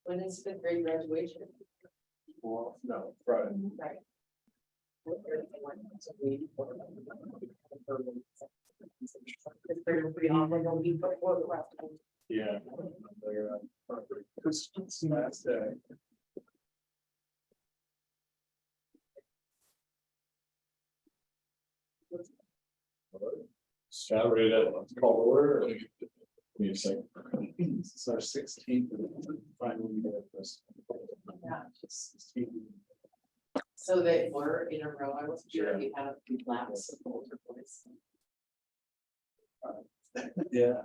When is fifth grade graduation? Well, no, Friday. Right. Yeah. It's last day. Salary that let's call order. Give me a second. It's our 16th. Finally, we get this. Yeah. 16th. So they were in a row. I wasn't sure if you had a lapse of older boys. Yeah.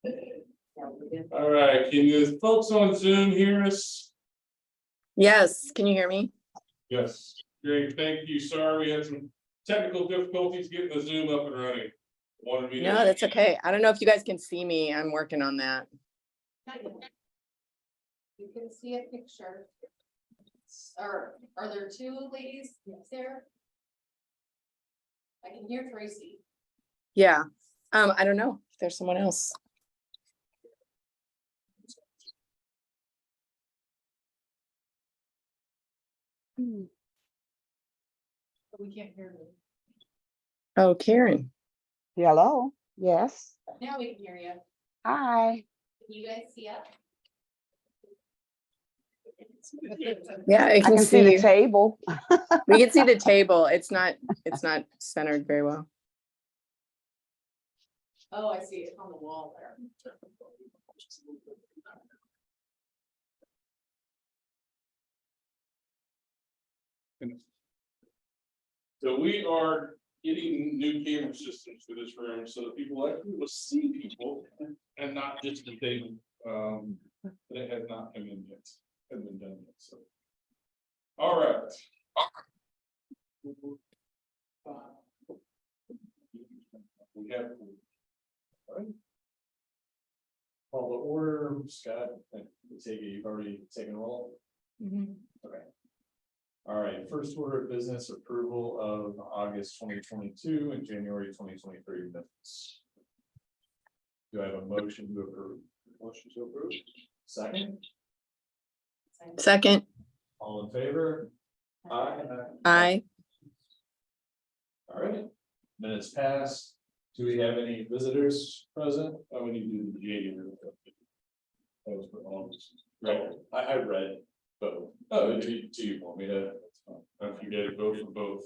Yeah, we did. All right, can you folks on Zoom hear us? Yes, can you hear me? Yes. Great, thank you. Sorry, we had some technical difficulties getting the Zoom up and running. Wanted me to. No, that's okay. I don't know if you guys can see me. I'm working on that. You can see a picture. Or are there two ladies there? I can hear Tracy. Yeah. I don't know if there's someone else. But we can't hear you. Oh, Karen. Hello, yes, Now we can hear you. hi. Can you guys see it? Yeah, I I can can see the see. table. We can see the table. It's not centered very well. Oh, I see it on the wall there. So we are getting new camera systems for this room so that people actually will see people and not just the table. But it has not come in yet, hasn't been done yet, so. All right. We have. All right. Call to order, Scott, I take it you've already taken a roll. Okay. All right, first order of business approval of August 2022 and January 2023 minutes. Do I have a motion to approve? Motion to approve. Second, Second, all in favor? Aye. aye. All right, minutes passed. Do we have any visitors present? Oh, we need to do the January. That was for August. Right, I read both. Oh, do you want me to? If you get vote for both.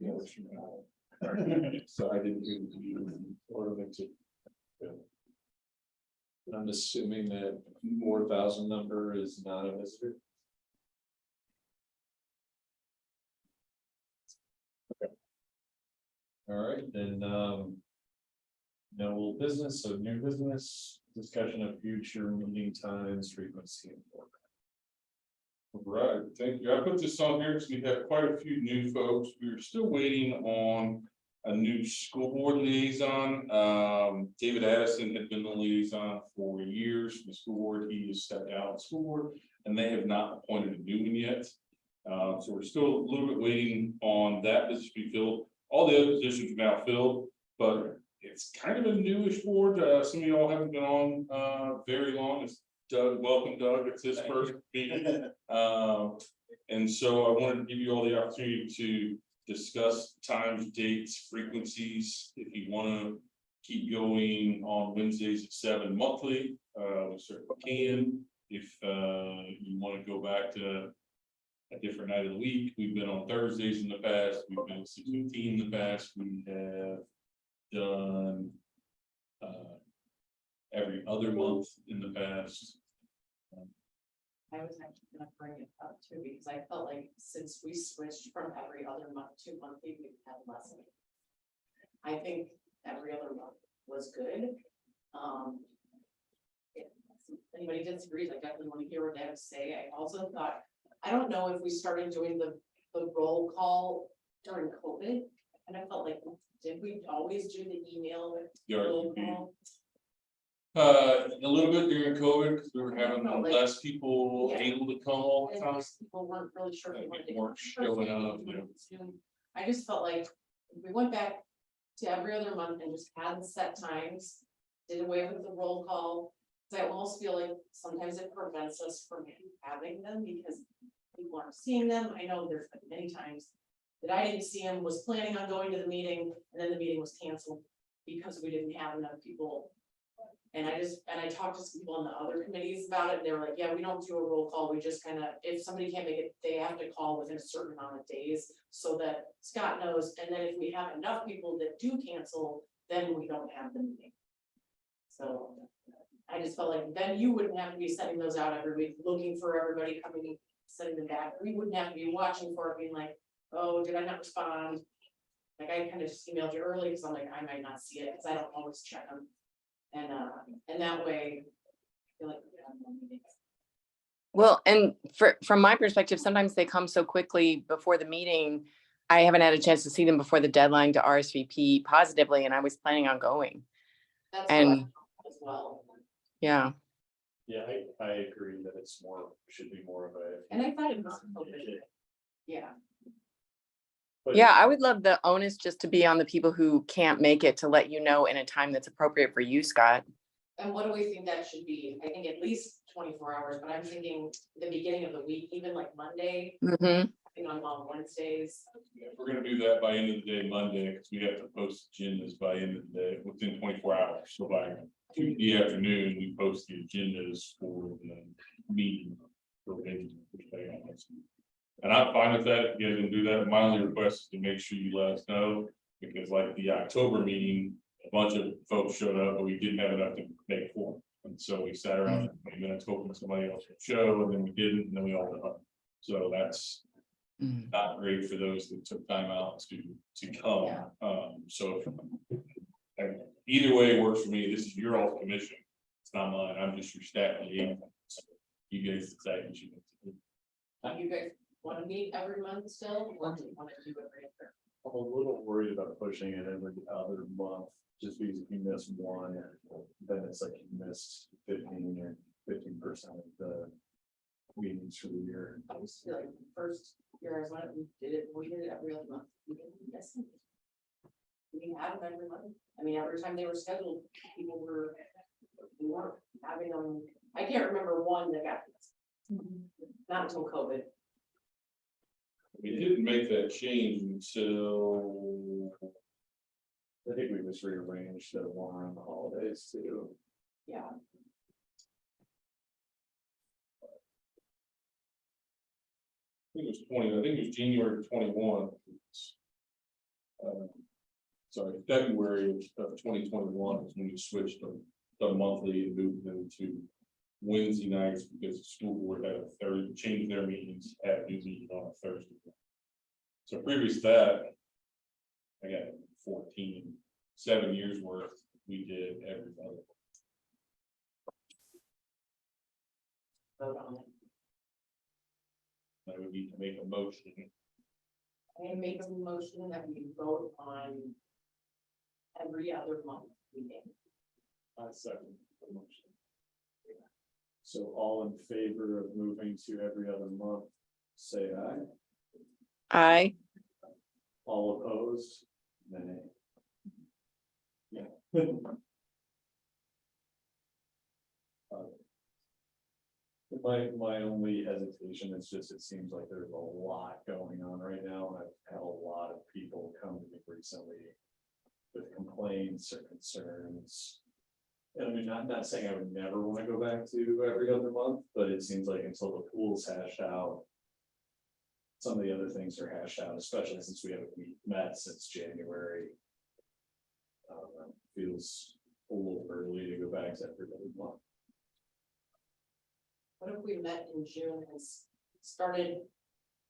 Yes. So I didn't do the order them to. I'm assuming that 4,000 number is not a visitor. Okay. All right, then, no old business, so new business, discussion of future meeting times, frequency and format. Right, thank you. I put this on here because we have quite a few new folks. We're still waiting on a new school board liaison. David Addison had been the liaison for years for the school board. He has stepped out of the school board and they have not appointed a new one yet. So we're still a little bit waiting on that position to be filled. All the other positions are now filled, but it's kind of a newish board. Some of y'all haven't been on very long. It's Doug, welcome Doug, it's his first meeting. And so I wanted to give you all the opportunity to discuss times, dates, frequencies. If you want to keep going on Wednesdays at 7 monthly, we certainly can. If you want to go back to a different night of the week, we've been on Thursdays in the past, we've been 6:15 in the past, we have done every other month in the past. I was actually gonna bring it up too, because I felt like since we switched from every other month to monthly, we've had less. I think every other month was good. If anybody disagrees, I definitely want to hear what they have to say. I also thought, I don't know if we started doing the roll call during COVID, and I felt like, did we always do the email? Roll call? A little bit during COVID, because we were having No, like- less people Yeah. able to come all the And time. most people weren't really sure. if they wanted to Weren't come in showing person, up, wanted to Zoom. I just felt like if we went back to every other month and just had set times, did away with the roll call. Cause I almost feel like sometimes it prevents us from having them because people aren't seeing them. I know there's been many times that I didn't see them, was planning on going to the meeting, and then the meeting was canceled because we didn't have enough people. And I talked to some people on the other committees about it, and they were like, yeah, we don't do a roll call, we just kind of, if somebody can't make it, they have to call within a certain amount of days. So that Scott knows, and then if we have enough people that do cancel, then we don't have the meeting. So I just felt like then you wouldn't have to be sending those out every week, looking for everybody coming, sending them back, we wouldn't have to be watching for it, being like, oh, did I not respond? Like, I kind of just emailed you early, because I'm like, I might not see it, because I don't always check them. And that way, I feel like we have more meetings. Well, and from my perspective, sometimes they come so quickly before the meeting. I haven't had a chance to see them before the deadline to RSVP positively, and I was planning on going. That's what I And thought as well. yeah, Yeah, I agree that it's more, should be more of a. And I thought it was open. Yeah, But- yeah, I would love the onus just to be on the people who can't make it, to let you know in a time that's appropriate for you, Scott. and what do we think that should be? I think at least 24 hours, but I'm thinking the beginning of the week, even like Monday, Mhm. I think on Wednesdays. If we're gonna do that by end of the day Monday, because we have to post agendas by end of the day, within 24 hours, so by Tuesday afternoon, we post the agendas for the meeting. And I'm fine with that, if you guys can do that, my only request is to make sure you let us know, because like the October meeting, a bunch of folks showed up, but we didn't have enough to make for. And so we sat around for 20 minutes hoping somebody else would show, and then we didn't, and then we all went home. So that's Mm. not great for those that took time out to come. Yeah. So and either way works for me. This is your all commission. It's not mine. I'm just your staff liaison. So you guys decide what you want to do. You guys want to meet every month still, or do you want to do it right there? I'm a little worried about pushing it every other month, just because if you miss one, then it's like you missed 15 or 15% of the meetings for the year. I was feel like the first year I was on it, we did it every other month. We didn't miss them. We had them every month. I mean, every time they were scheduled, people were, we weren't having them. I can't remember one that got missed. Not until COVID. We didn't make that change until I think we just rearranged the one around the holidays too. Yeah. I think it was 20, I think it was January 21. Sorry, February of 2021 is when we switched the monthly and moved them to Wednesday nights, because the school board had a third, changed their meetings, had a new meeting on a Thursday. So previous to that, I got 7 years worth, we did every other. Vote on it. I would need to make a motion. I make a motion that we vote on every other month meeting. I second the motion. So all in favor of moving to every other month, say aye. All opposed? Nay. Yeah. My only hesitation is just, it seems like there's a lot going on right now, and I've had a lot of people come to me recently with complaints or concerns. And I mean, not saying I would never want to go back to every other month, but it seems like until the pool's hashed out, some of the other things are hashed out, especially since we haven't met since January. Feels a little early to go back to every other month. What if we met in June and started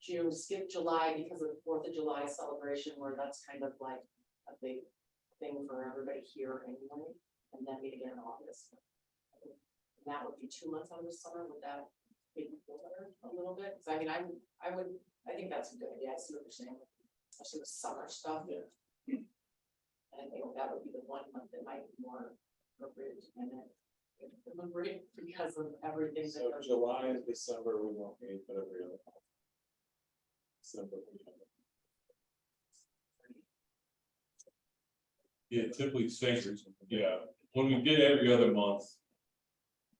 June, skip July because of the 4th of July celebration, where that's kind of like a big thing for everybody here anyway, and then meet again in August. And that would be 2 months out of the summer, would that make it better a little bit? Cause I mean, I think that's a good idea, I see what you're saying, especially with summer stuff. Yeah. And I think that would be the 1 month that might be more appropriate, and then deliberate because of everything. So that July and December, we won't meet, but every other month. December, we have it. Yeah, typically St. Yeah, when we did every other month.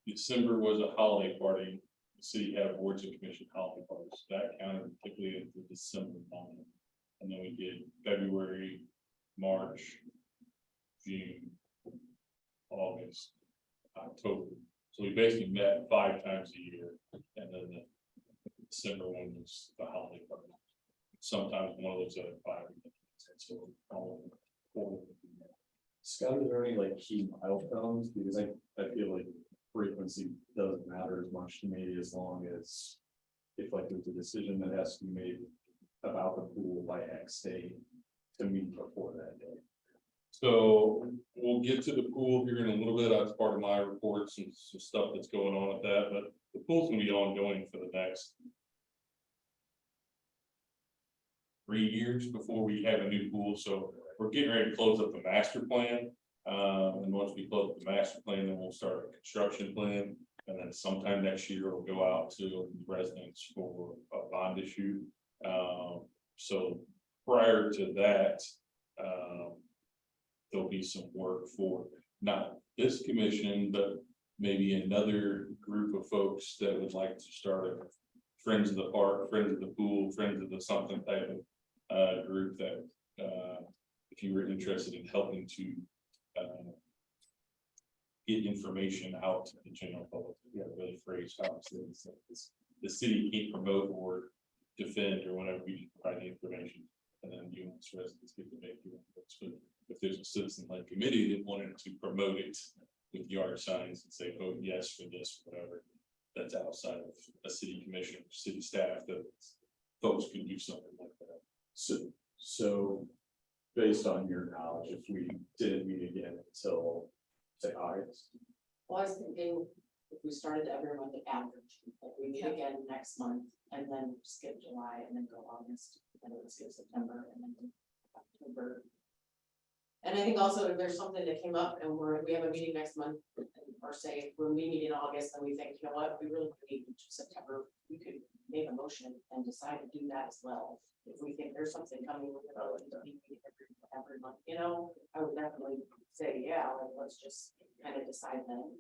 December was a holiday party, the city had boards and commission holiday parties, that counted particularly as the December month. And then we did February, March, June, August, October. So we basically met 5 times a year, and then the December one was the holiday party. Sometimes one of those other 5. So all 4. Scott, are there any like key milestones? Because I feel like frequency doesn't matter as much to me as long as if like there's a decision that has to be made about the pool by X date to meet before that day. So we'll get to the pool here in a little bit. That's part of my reports and some stuff that's going on with that, but the pool's gonna be ongoing for the next 3 years before we have a new pool. So we're getting ready to close up the master plan. And once we close up the master plan, then we'll start a construction plan. And then sometime next year, it'll go out to residents for a bond issue. So prior to that, there'll be some work for not this commission, but maybe another group of folks that would like to start a Friends of the Park, Friends of the Pool, Friends of the something type of group that if you were interested in helping to get information out to the general public, really phrase how the city can't promote or defend or whatever, we provide the information, and then you as residents get to make your inputs. But if there's a citizen-led committee that wanted to promote it with yard signs and say vote yes for this, whatever, that's outside of a city commission, or city staff, that folks can do something like that. So based on your knowledge, if we didn't meet again until say August, Well, I was thinking if we started every month average, like we meet again next month and then skip July and then go August and then skip September and then October. And I think also if there's something that came up and we have a meeting next month, or say when we meet in August and we think, you know what, we really need September, we could make a motion and decide to do that as well. If we think there's something coming with it, every month, you know, I would definitely say, yeah, like, let's just kind of decide then.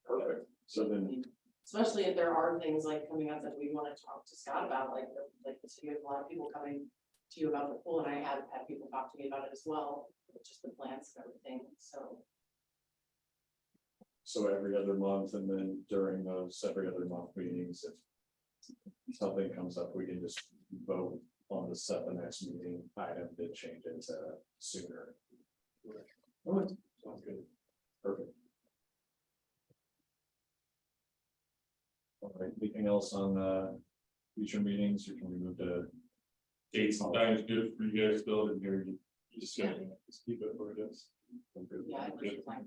perfect. So then, Especially if there are things like coming up that we want to talk to Scott about, like the city has a lot of people coming to you about the pool, and I have had people talk to me about it as well, just the plans and everything, so. so every other month, and then during those every other month meetings, if something comes up, we can just vote on the set the next meeting item to change it to sooner. All right, sounds good. Perfect. All right, anything else on future meetings, or can we move to Dates and times good for you guys, Bill, and here you just Yeah. just keep it where it is? Yeah, I think it's fine.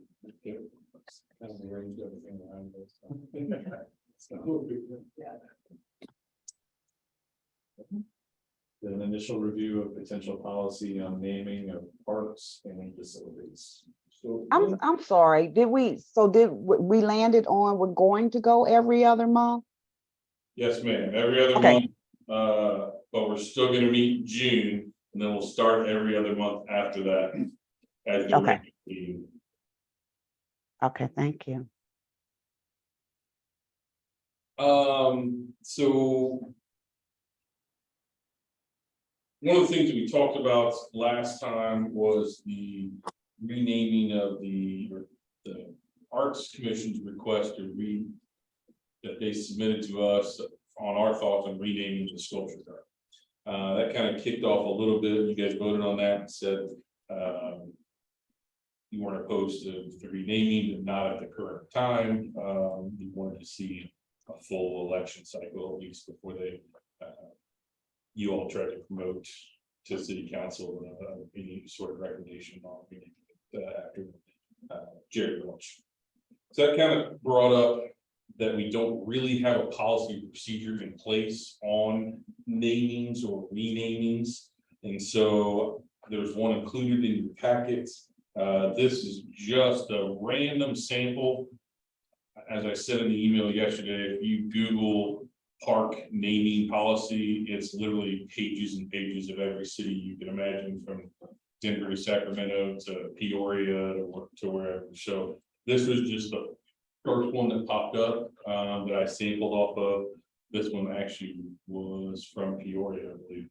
Kind of arranged everything around this. Yeah. An initial review of potential policy on naming of parks and facilities. So I'm sorry, did we landed on, we're going to go every other month? Yes, ma'am, every other Okay. month, but we're still gonna meet in June, and then we'll start every other month after that. As the Okay. regular meeting. Okay, thank you. So. One of the things we talked about last time was the renaming of the Arts Commission's request to that they submitted to us on our thoughts on renaming the sculpture park. That kind of kicked off a little bit. You guys voted on that and said, you weren't opposed to the renaming, but not at the current time. You wanted to see a full election cycle, at least before they, you all tried to promote to city council, any sort of recommendation on renaming after Jerry Welch. So that kind of brought up that we don't really have a policy procedure in place on namings or renamings. And so there's one included in your packets. This is just a random sample. As I said in the email yesterday, if you Google park naming policy, it's literally pages and pages of every city you can imagine, from Denver to Sacramento to Peoria to wherever. So This was just the first one that popped up, that I sampled off of. This one actually was from Peoria, I believe.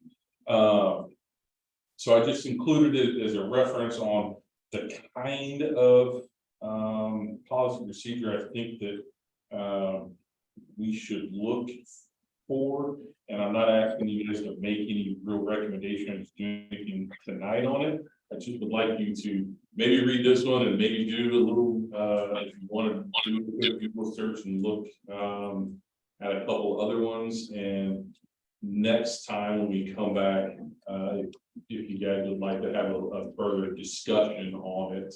So I just included it as a reference on the kind of, policy procedure I think that, we should look for. And I'm not asking you guys to make any real recommendations, do anything tonight on it. I just would like you to maybe read this one and maybe do a little, if you want to do a quick Google search and look, at a couple other ones. And next time when we come back, if you guys would like to have a further discussion on it,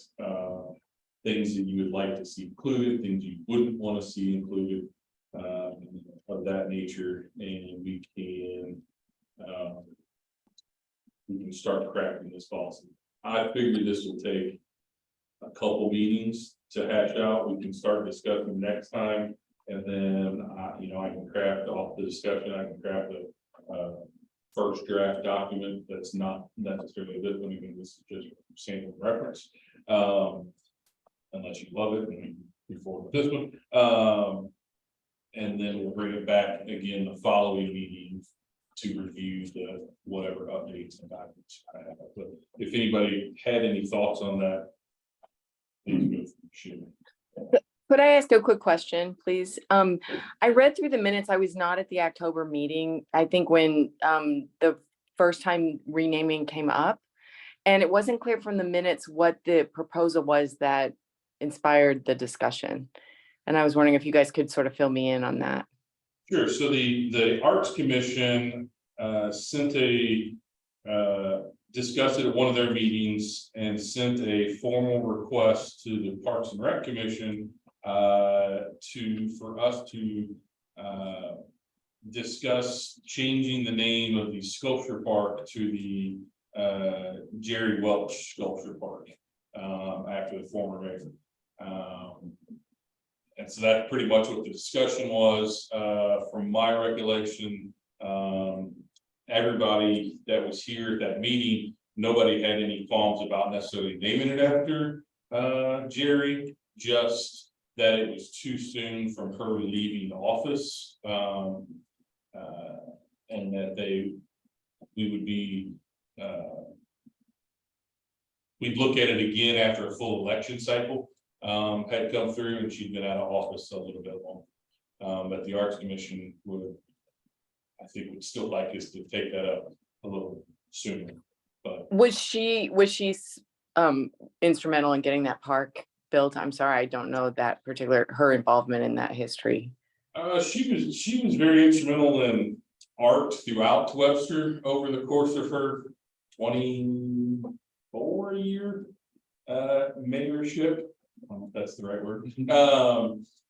things that you would like to see included, things you wouldn't want to see included, of that nature, and we can start crafting this policy. I figured this will take a couple meetings to hash out. We can start discussing next time, and then I can craft off the discussion. I can craft a first draft document that's not necessarily this one, even this is just sample reference. Unless you love it, and we can move forward with this one. And then we'll bring it back again the following meeting to review the whatever updates and documents I have. But if anybody had any thoughts on that, please go shoot. Could I ask a quick question, please? I read through the minutes. I was not at the October meeting. I think when the first time renaming came up, and it wasn't clear from the minutes what the proposal was that inspired the discussion. And I was wondering if you guys could sort of fill me in on that. Sure. So the Arts Commission sent discussed it at one of their meetings and sent a formal request to the Parks and Rec Commission for us to discuss changing the name of the sculpture park to the Jerry Welch Sculpture Park after the former mayor. And so that's pretty much what the discussion was. From my recollection, everybody that was here at that meeting, nobody had any qualms about necessarily naming it after Jerry, just that it was too soon from her leaving office. And that we would be, we'd look at it again after a full election cycle had come through, and she'd been out of office a little bit long. But the Arts Commission I think would still like us to take that up a little sooner. But Was she instrumental in getting that park built? I'm sorry, I don't know that her involvement in that history. she was very instrumental in art throughout Webster over the course of her 24-year mayorship. I don't know if that's the right word.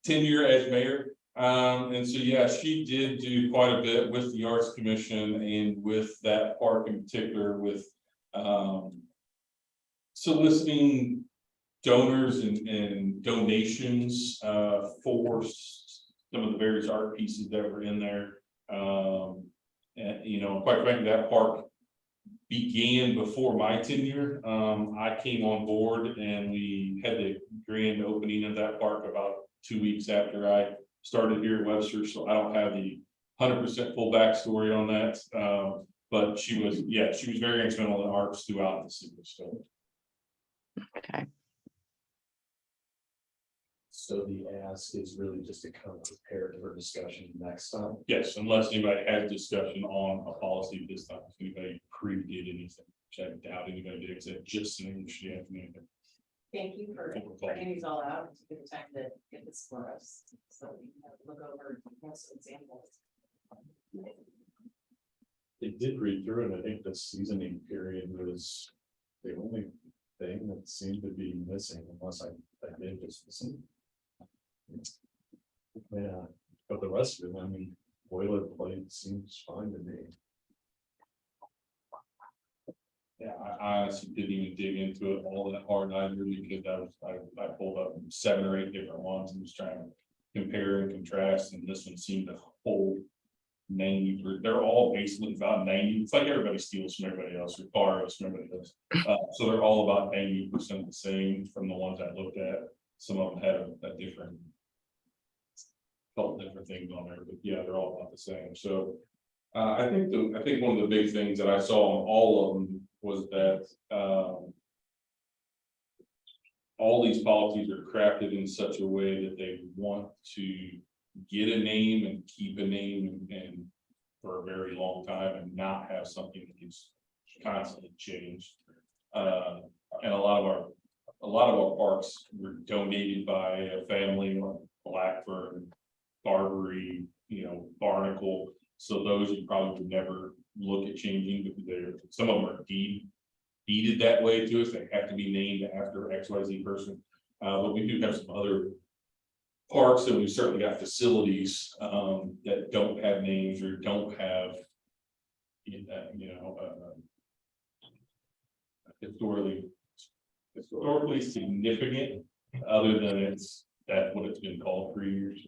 Tenure as mayor. And so, yeah, she did do quite a bit with the Arts Commission and with that park in particular, with soliciting donors and donations for some of the various art pieces that were in there. And, quite frankly, that park began before my tenure. I came on board and we had the grand opening of that park about 2 weeks after I started here at Webster, so I don't have the 100% full backstory on that. But she was very instrumental in arts throughout the city. So. Okay. So the ask is really just to come prepared for discussion next time. Yes, unless anybody has discussion on a policy this time, if anybody pre-did anything, which I doubt anybody did, because it's just an English afternoon. Thank you for bringing these all out, to give the time to get this for us, so we can look over most examples. They did read through, and I think the seasoning period was the only thing that seemed to be missing, unless I did just listen. Yeah, but the rest of it, I mean, boilerplate seems fine to me. Yeah, I honestly didn't even dig into it all that hard either, because I pulled up 7 or 8 different ones and was trying to compare and contrast, and this one seemed to hold 90. They're all basically about 90. It's like everybody steals from everybody else or borrows from everybody else. So they're all about 90% the same from the ones I looked at. some of them had a different. Couple different things on there, but yeah, they're all about the same, so. I think one of the big things that I saw on all of them was that, all these policies are crafted in such a way that they want to get a name and keep a name and for a very long time and not have something that gets constantly changed. And a lot of our parks were donated by a family like Blackburn, Barbary, Barnacle. So those you probably would never look at changing because some of them are deeded that way to us. They have to be named after XYZ person. But we do have some other parks, and we've certainly got facilities that don't have names or don't have historically significant, other than that's what it's been called for years.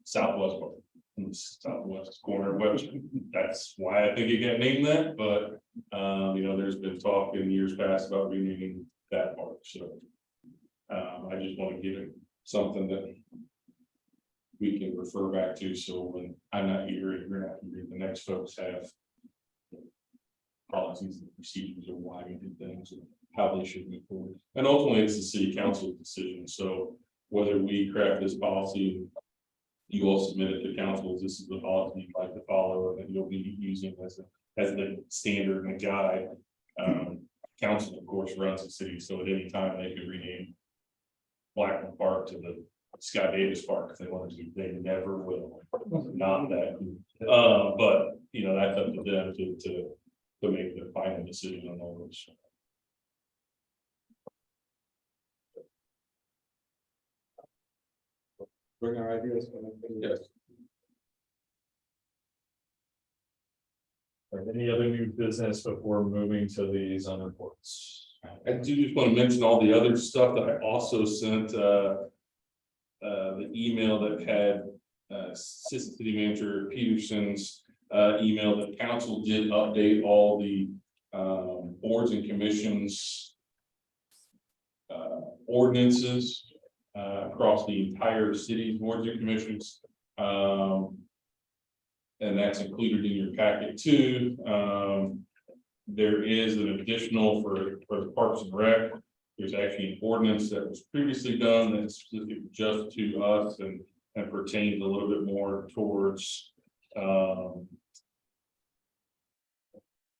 Southwest Park, in the southwest corner of Webster. That's why I think it got named that, but there's been talk in years past about renaming that park, so. I just want to give it something that we can refer back to, so when I'm not here, and you're not here, the next folks have policies and procedures of why we do things and how they should move forward. And ultimately, it's the city council's decision, so whether we craft this policy, you all submit it to council, this is the policy you'd like to follow, and you'll be using as the standard and guide. Council, of course, runs the city, so at any time they could rename Blackman Park to the Scott Davis Park if they wanted to. They never will. Not that. But that's up to them to make the final decision on all those. Bring our ideas. Yes. Any other new business before moving to these on reports? I do just want to mention all the other stuff that I also sent, the email that had, Assistant City Manager Peterson's, email that council did update all the, boards and commissions, ordinances, across the entire city's boards and commissions. And that's included in your packet too. There is an additional for the Parks and Rec. There's actually an ordinance that was previously done that's specific just to us and pertains a little bit more towards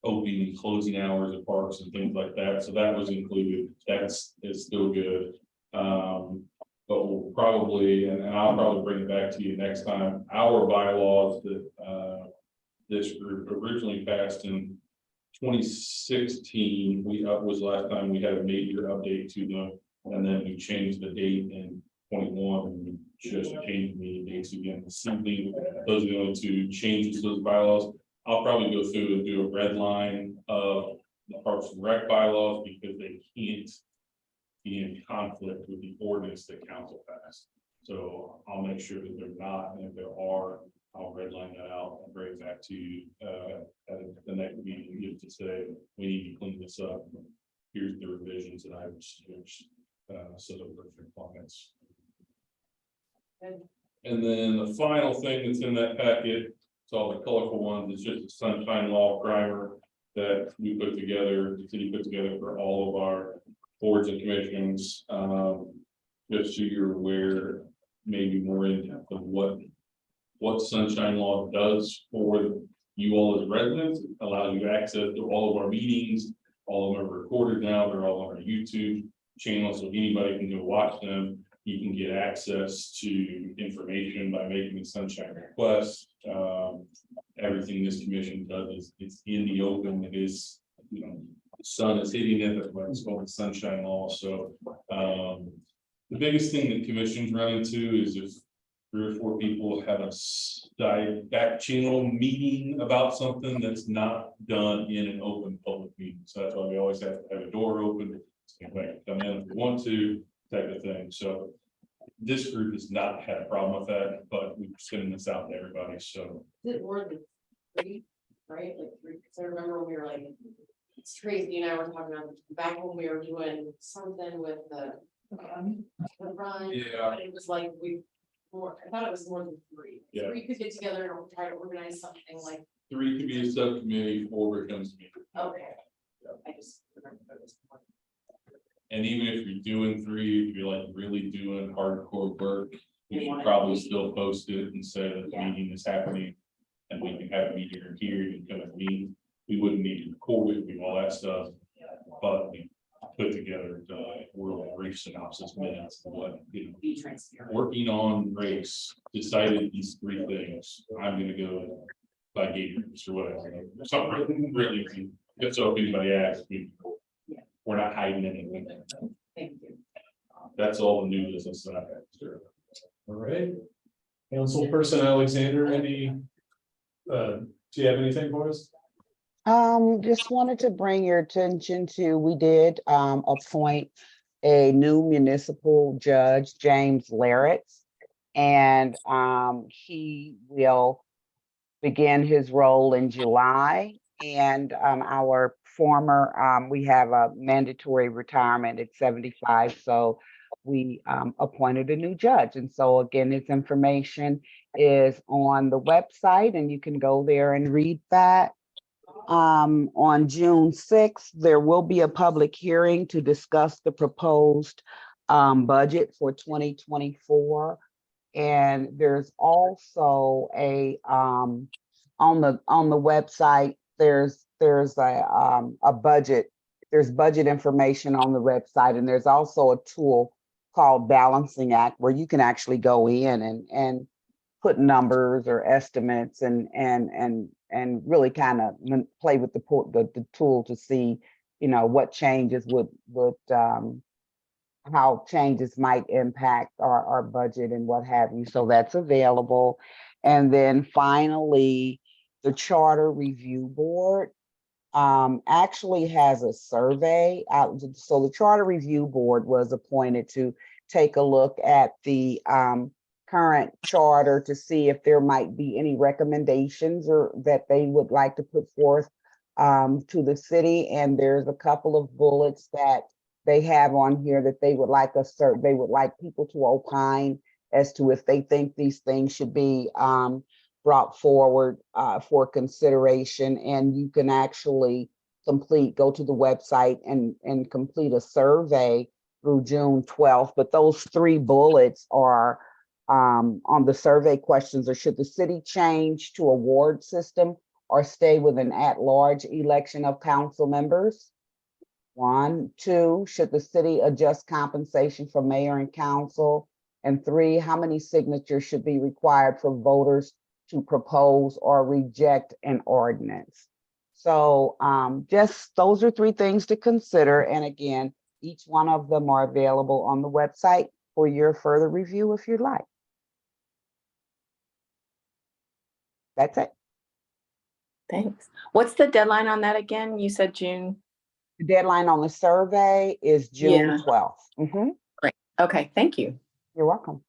opening and closing hours of parks and things like that. So that was included. It's still good. But we'll probably, and I'll probably bring it back to you next time, our bylaws that this group originally passed in 2016, was last time we had a major update to them, and then we changed the date in 21, and we just changed the dates again. Simply, those are the only two changes to those bylaws. I'll probably go through and do a red line of the Parks and Rec bylaws because they can't be in conflict with the ordinance that council passed. So I'll make sure that they're not, and if there are, I'll redline that out and bring it back to you at the next meeting, just to say, we need to clean this up. Here's the revisions that I would suggest, so that we're in compliance. Good. And then the final thing that's in that packet, it's all the colorful ones, it's just a sunshine law primer that we put together, the city put together for all of our boards and commissions, just so you're aware, maybe more in depth of what sunshine law does for you all as residents. It allows you access to all of our meetings. All of them are recorded now. They're all on our YouTube channel, so anybody can go watch them. You can get access to information by making a sunshine request. Everything this commission does is it's in the open. It is, the sun is hitting it. That's why it's called the sunshine law. So the biggest thing that commissions run into is if 3 or 4 people have a back channel meeting about something that's not done in an open public meeting. So that's why we always have to have a door open. So anybody can come in if they want to, type of thing. So this group has not had a problem with that, but we're sending this out to everybody. So Is it more than 3, right? Like 3, because I remember when we were like, it's crazy, and I were talking about back when we were doing something with the The run. Yeah. But it was like I thought it was more than three. Yeah. Three could get together and try to organize something like, 3 could be a subcommittee, 4 becomes me. okay. I just remember that was one. And even if you're doing 3, if you're like really doing hardcore work, we You should want it probably to be- still post it and say that the Yeah. meeting is happening. And we can have a meeting here, you can come and meet, we wouldn't need to record it, do all that stuff. But we put together the real brief synopsis minutes of what, Be transparent. working on race, decided these 3 things, I'm gonna go by Gators or whatever, something really easy. Just so if anybody asks, we're not hiding anything. Thank you. That's all the new business that I have. Sure. All right. Councilperson Alexander, do you have anything for us? Just wanted to bring your attention to, we did appoint a new municipal judge, James Larretts. And he will begin his role in July. And our former, we have a mandatory retirement at 75, so we appointed a new judge. And so again, this information is on the website and you can go there and read that. On June 6th, there will be a public hearing to discuss the proposed budget for 2024. And there's also a on the website, there's a budget, there's budget information on the website, and there's also a tool called Balancing Act where you can actually go in and put numbers or estimates and really kind of play with the tool to see, you know, what changes would how changes might impact our budget and what have you. So that's available. And then finally, the Charter Review Board actually has a survey out. So the Charter Review Board was appointed to take a look at the current charter to see if there might be any recommendations or that they would like to put forth to the city. And there's a couple of bullets that they have on here that they would like they would like people to opine as to if they think these things should be brought forward for consideration. And you can actually go to the website and complete a survey through June 12th. But those 3 bullets are on the survey questions: or should the city change to a ward system or stay with an at-large election of council members? 1, 2, should the city adjust compensation for mayor and council? And 3, how many signatures should be required for voters to propose or reject an ordinance? So just those are 3 things to consider. And again, each one of them are available on the website for your further review if you'd like. That's it. Thanks. What's the deadline on that again? You said June? The deadline on the survey is June 12th. Great. Okay, thank you. You're welcome.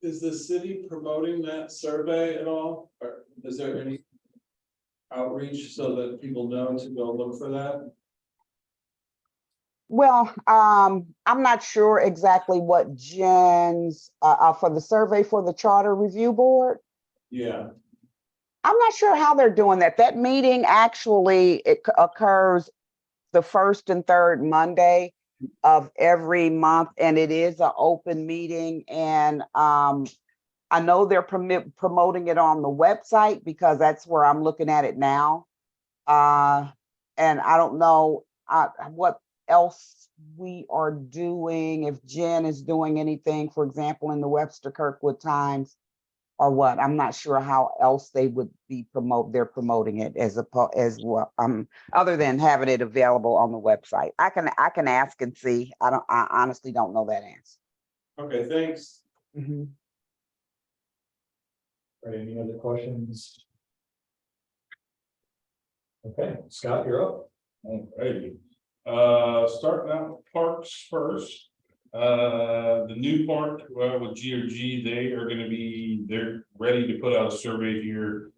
Is the city promoting that survey at all? Or is there any outreach so that people know to go look for that? Well, I'm not sure exactly what Jen's for the survey for the Charter Review Board. Yeah, I'm not sure how they're doing that. That meeting actually occurs the first and third Monday of every month, and it is an open meeting. And I know they're promoting it on the website because that's where I'm looking at it now. And I don't know what else we are doing, if Jen is doing anything, for example, in the Webster Kirkwood Times or what. I'm not sure how else they would be they're promoting it as well, other than having it available on the website. I can ask and see. I honestly don't know that answer. okay, thanks. Mm-hmm. All right, any other questions? Okay, Scott, you're up. Alrighty. Starting out with parks first. The new park with GRG, they are gonna be, they're ready to put out a survey here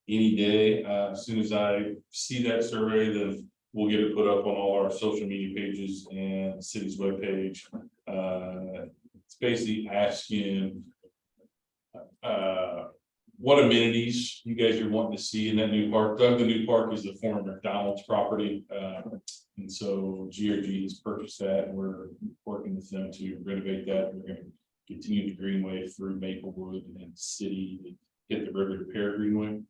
any day. As soon as I see that survey, then we'll get it put up on all our social media pages and the city's webpage. It's basically asking. What amenities you guys are wanting to see in that new park? Doug, the new park is the former McDonald's property. And so GRG has purchased that, and we're working with them to renovate that. We're gonna continue the Greenway through Maplewood and City, to hit the River to Pear Greenway.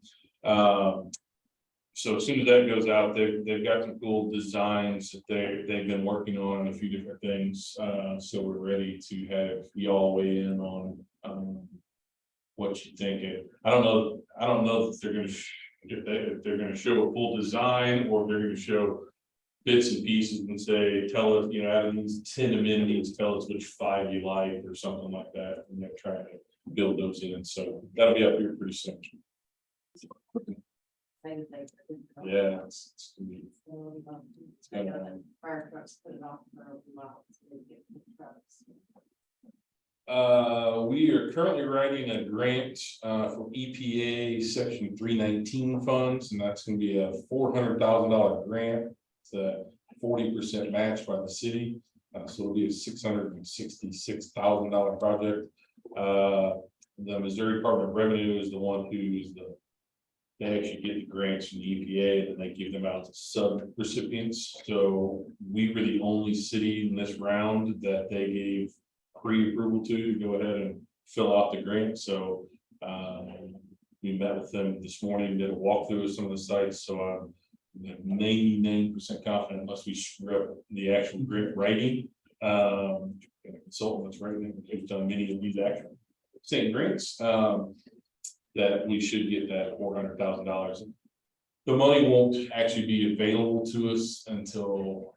So as soon as that goes out, they've got some cool designs that they've been working on, a few different things. So we're ready to have y'all weigh in on, what you think. I don't know if they're gonna, if they're gonna show a full design, or if they're gonna show bits and pieces and say, tell us, out of these 10 amenities, tell us which 5 you like, or something like that, and they're trying to build those in, so that'll be up here pretty soon. Yeah. It's gonna be- I know that fire trucks put it off for a while. So they get the trucks. We are currently writing a grant for EPA Section 319 funds, and that's gonna be a $400,000 grant. It's a 40% match by the city, so it'll be a $666,000 project. The Missouri Department of Revenue is the one who's they actually get the grants from the EPA, and they give them out to sub-recipients. So we were the only city in this round that they gave pre-approval to go ahead and fill out the grant. So we met with them this morning, did a walkthrough of some of the sites. So I'm 99% confident, unless we screw up the actual grant writing. A consultant that's writing, who's done many of these actual same grants, that we should get that $400,000. The money won't actually be available to us until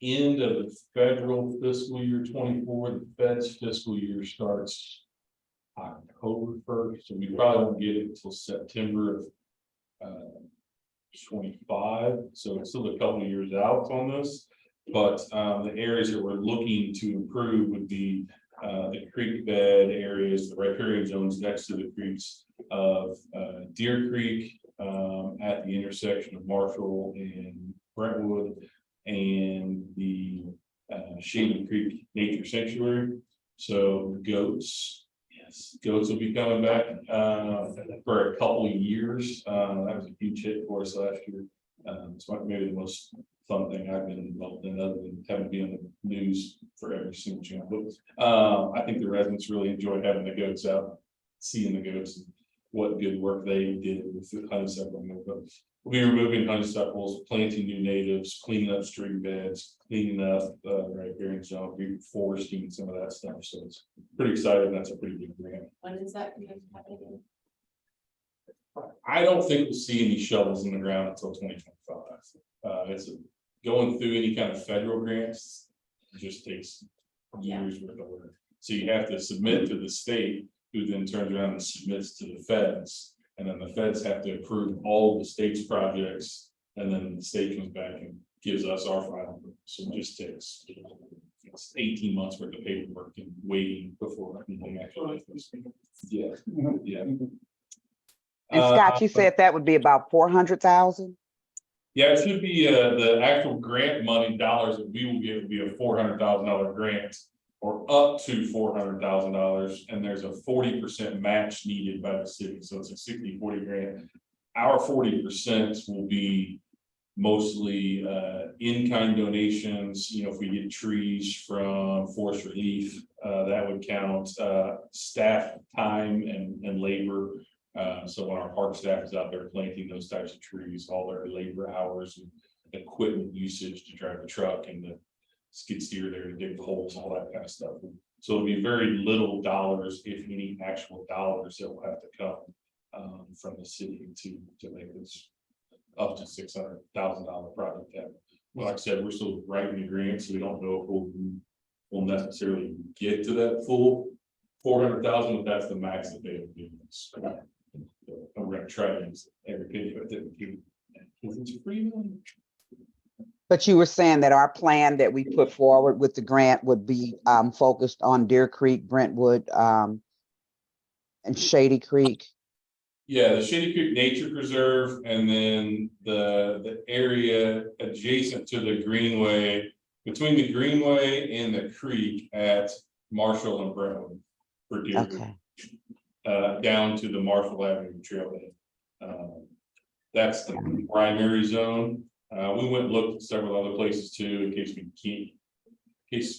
end of the federal fiscal year 24. The Fed's fiscal year starts October 1st, so we probably won't get it until September of 25. So it's still a couple of years out on this, but the areas that we're looking to improve would be the creek bed areas, the riparian zones next to the creeks of Deer Creek, at the intersection of Marshall and Brentwood, and the Shady Creek Nature Sanctuary. So goats, yes, goats will be coming back for a couple of years. That was a huge hit for us last year. It's maybe the most fun thing I've been involved in, other than having to be on the news for every single channel. I think the residents really enjoy having the goats out, seeing the goats, and what good work they did with the honeysuckle. We'll be removing honeysuckles, planting new natives, cleaning up stream beds, cleaning up riparian zone, reforesting some of that stuff. So it's pretty exciting. That's a pretty big grant. When is that happening? I don't think we'll see any shovels in the ground until 2025. It's going through any kind of federal grants, it just takes years worth of work. So you have to submit to the state, who then turns around and submits to the feds. And then the feds have to approve all the state's projects, and then the state comes back and gives us our final. So it just takes 18 months worth of paperwork and waiting before anything actually happens. Yeah, yeah. And Scott, you said that would be about 400,000? Yeah, it should be the actual grant money dollars that we will get would be a $400,000 grant, or up to $400,000, and there's a 40% match needed by the city, so it's a 60-40 grant. Our 40% will be mostly in-kind donations. If we get trees from Forest Relief, that would count staff time and labor. So when our park staff is out there planting those types of trees, all their labor hours and equipment usage to drive the truck and the skid steer there to dig the holes, all that kind of stuff. So it'll be very little dollars, if any actual dollars, that will have to come from the city to make this up to $600,000 project happen. Well, like I said, we're still writing the grant, so we don't know if we'll necessarily get to that full 400,000, but that's the max that they will do. So we're gonna try to use every penny of it we can. It's free money. But you were saying that our plan that we put forward with the grant would be focused on Deer Creek, Brentwood, and Shady Creek. Yeah, the Shady Creek Nature Preserve, and then the area adjacent to the Greenway, between the Greenway and the creek at Marshall and Brentwood for Deer Creek. Okay, Down to the Marshall Avenue Trailhead. That's the primary zone. We went and looked at several other places too, in case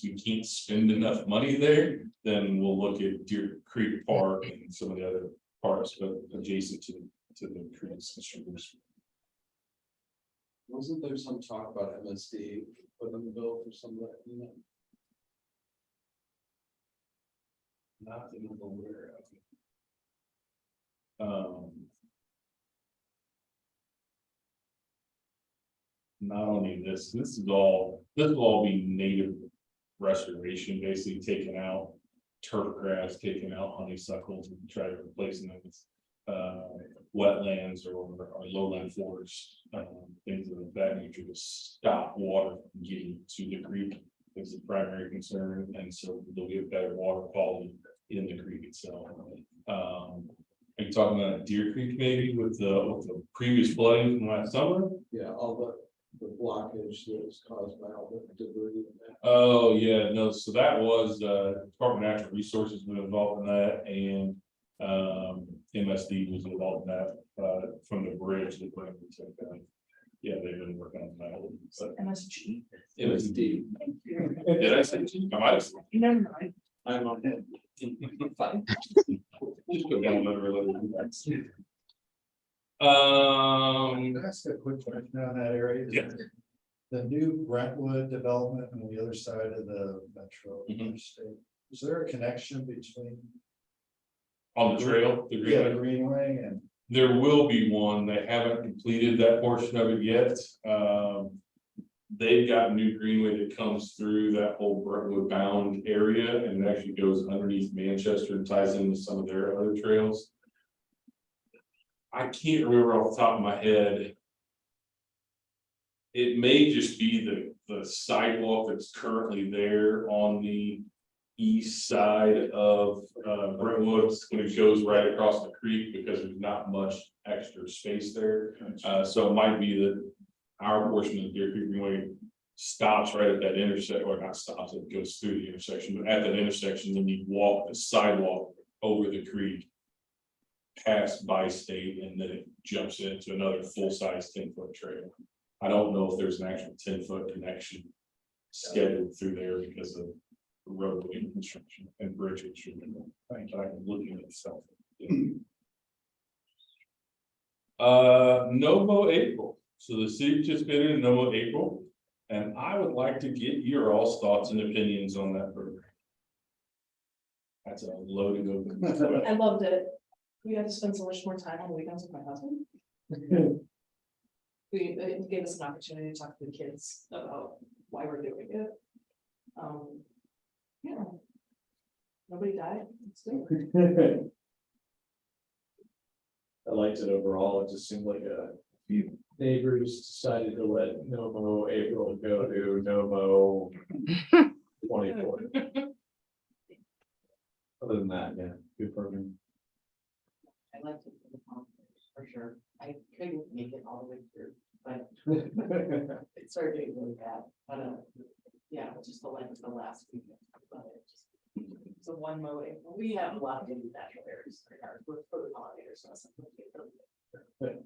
we can't spend enough money there, then we'll look at Deer Creek Park and some of the other parks, but adjacent to the creeks and streams. Wasn't there some talk about MSD putting the bill for some of that, you know? Not that I'm aware of. Not only this will all be native restoration, basically taking out turf grass, taking out honeysuckles and try to replace them with wetlands or lowland forests, things of that nature to stop water from getting to the creek is the primary concern, and so there'll be a better water quality in the creek itself. Are you talking about Deer Creek maybe with the previous flooding from last summer? Yeah, all the blockage that was caused by all the debris and that. Oh, yeah, no, so that was, Department of Natural Resources was involved in that, and, MSD was involved in that, from the bridge that went to, yeah, they've been working on that. So, MSG. MSD. Did I say, I might have. Never mind. I'm on it. Fine. Just put down another letter. Can I ask a quick question on that area? Is Yeah. The new Brentwood development on the other side of the metro Mhm. state, is there a connection between On the trail, the the green, Greenway and? there will be one, they haven't completed that portion of it yet, they've got a new greenway that comes through that whole Brentwood bound area and it actually goes underneath Manchester and ties into some of their other trails. I can't remember off the top of my head. It may just be the sidewalk that's currently there on the east side of Brentwood, when it goes right across the creek, because there's not much extra space there. So it might be that our portion of the Deer Creek Greenway stops right at that intersection, or not stops, it goes through the intersection, but at that intersection, then you walk the sidewalk over the creek. Past by state, and then it jumps into another full-size 10-foot trail. I don't know if there's an actual 10-foot connection scheduled through there because of roadway construction and bridge construction. But I'm looking at stuff. NOMO April, so the city participated in NOMO April, and I would like to get your all's thoughts and opinions on that program. That's a loaded open. I loved it. We got to spend so much more time on the weekends with my husband. It gave us an opportunity to talk to the kids about why we're doing it. Yeah. Nobody died. It's good. I liked it overall. It just seemed like a few neighbors decided to let NOMO April go to NOMO 24. Other than that, yeah, good program. I liked it for sure. I couldn't make it all the way through, but it started getting really bad. But yeah, just the length of the last weekend. But it's a one mode. We have a lot of natural areas in our with the pollinators. So something.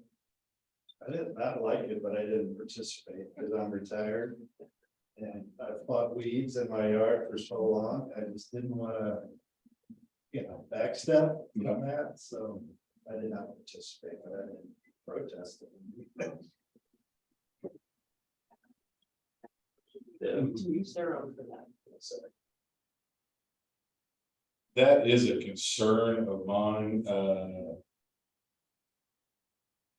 I did not like it, but I didn't participate because I'm retired. And I've fought weeds in my yard for so long, I just didn't wanna, backstep on that, so I did not participate, but I didn't protest it. To use their own for that. So, That is a concern of mine,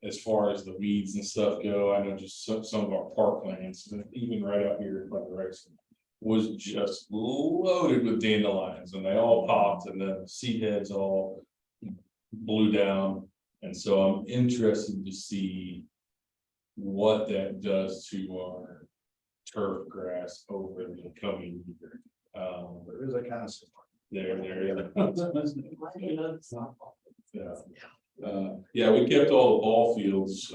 as far as the weeds and stuff go. I know just some of our parklands, even right out here in front of Rexon, was just loaded with dandelions, and they all popped, and then the seed heads all blew down. And so I'm interested to see what that does to our turf grass over the coming year. there is a consequence. There. Yeah, we kept all the ball fields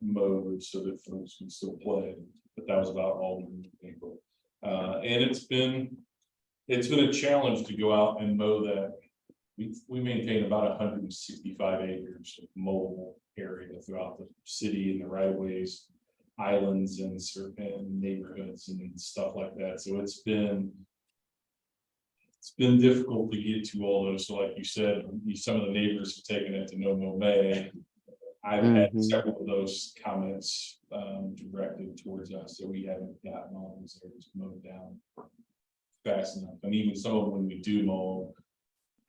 mowed so that folks can still play, but that was about all in April. And it's been a challenge to go out and mow that. We maintain about 165 acres of mowable area throughout the city and the right of ways, islands and certain neighborhoods and stuff like that. So it's been difficult to get to all those. So like you said, some of the neighbors have taken it to no mow May. I've had Mhm. several of those comments directed towards us, so we haven't gotten all those areas mowed down fast enough. And even some of them, when we do mow,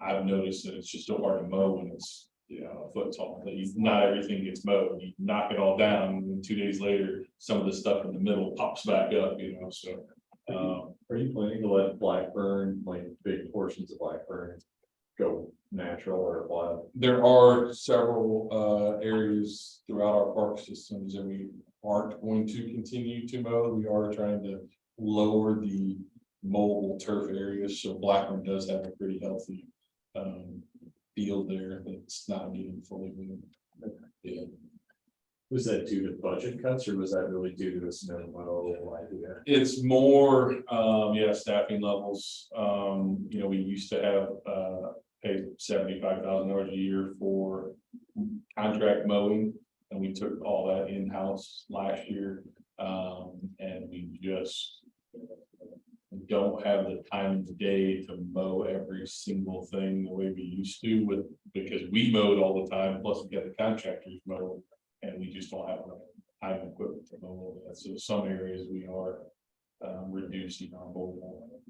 I've noticed that it's just so hard to mow when it's, a foot tall, that not everything gets mowed. You knock it all down, and 2 days later, some of the stuff in the middle pops back up, so. Are you planning to let Blackburn, like big portions of Blackburn, go natural or what? There are several areas throughout our park systems that we aren't going to continue to mow. We are trying to lower the mobile turf areas, so Blackburn does have a pretty healthy field there that's not being fully moved. Yeah. Was that due to budget cuts or was that really due to this no idea? It's more, staffing levels. We used to have pay $75,000 a year for contract mowing. And we took all that in-house last year. And we just don't have the time of the day to mow every single thing the way we used to because we mowed all the time, plus we got the contractors mow. And we just don't have enough time and equipment to mow all that. So some areas we are reducing our mobile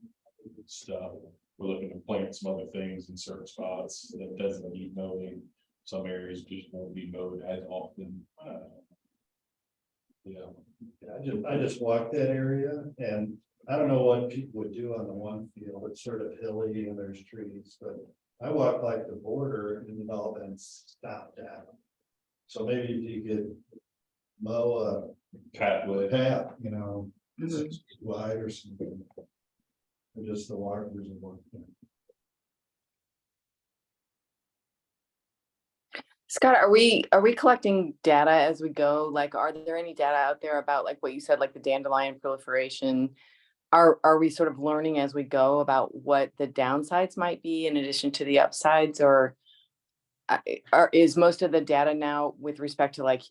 stuff. We're looking to plant some other things in certain spots that doesn't need mowing. Some areas just won't be mowed as often. I just walked that area and I don't know what people would do on the one field. It's sort of hilly and there's trees, but I walked like the border and it all been stopped out. So maybe if you could mow Pathway. a path, 6 feet wide or something. Or just the walkers and one. Scott, are we collecting data as we go? Like, are there any data out there about like what you said, like the dandelion proliferation? Are we sort of learning as we go about what the downsides might be in addition to the upsides, or is most of the data now with respect to like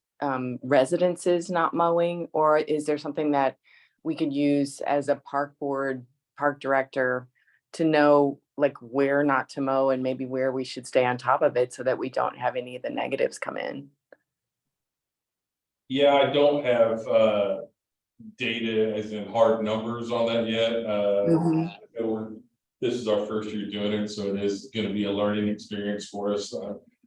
residences not mowing, or is there something that we could use as a park board, park director to know like where not to mow and maybe where we should stay on top of it so that we don't have any of the negatives come in? Yeah, I don't have data as in hard numbers on that yet. This is our first year doing it, so it is going to be a learning experience for us.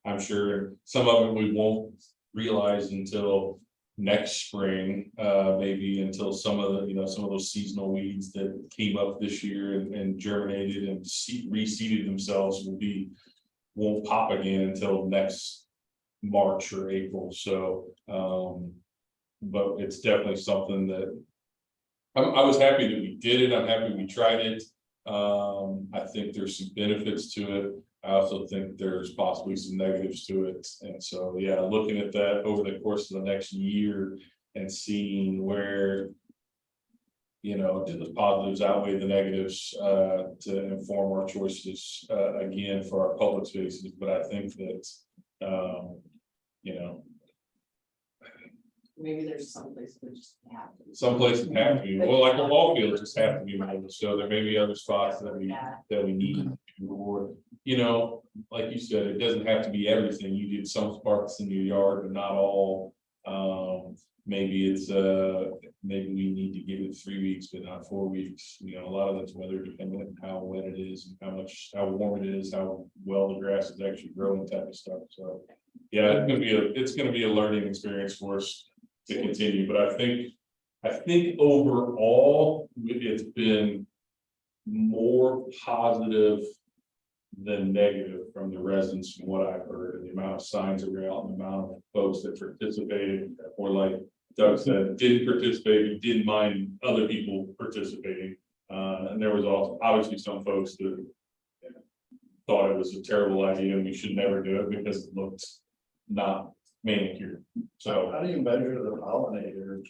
I'm sure some of it we won't realize until next spring, maybe until some of those seasonal weeds that came up this year and germinated and reseeded themselves won't pop again until next March or April. So, but it's definitely something that I was happy that we did it. I'm happy we tried it. I think there's some benefits to it. I also think there's possibly some negatives to it. And so, yeah, looking at that over the course of the next year and seeing where, do the positives outweigh the negatives to inform our choices again for our public spaces. But I think that, Maybe there's some places that just have to. some places have to be, well, like the ball fields just have to be mowed. So there may be other spots that we need to, or, like you said, it doesn't have to be everything. You did some spots in your yard, but not all. Maybe it's maybe we need to give it 3 weeks, but not 4 weeks. A lot of that's weather dependent, how wet it is, and how warm it is, how well the grass is actually growing, type of stuff. So yeah, it's gonna be a learning experience for us to continue. But I think overall, it's been more positive than negative from the residents, from what I've heard, and the amount of signs that were out and the amount of folks that participated, or like Doug said, didn't participate, but didn't mind other people participating. And there was also obviously some folks that thought it was a terrible idea and we should never do it because it looked not manicured. So How do you measure the pollinator?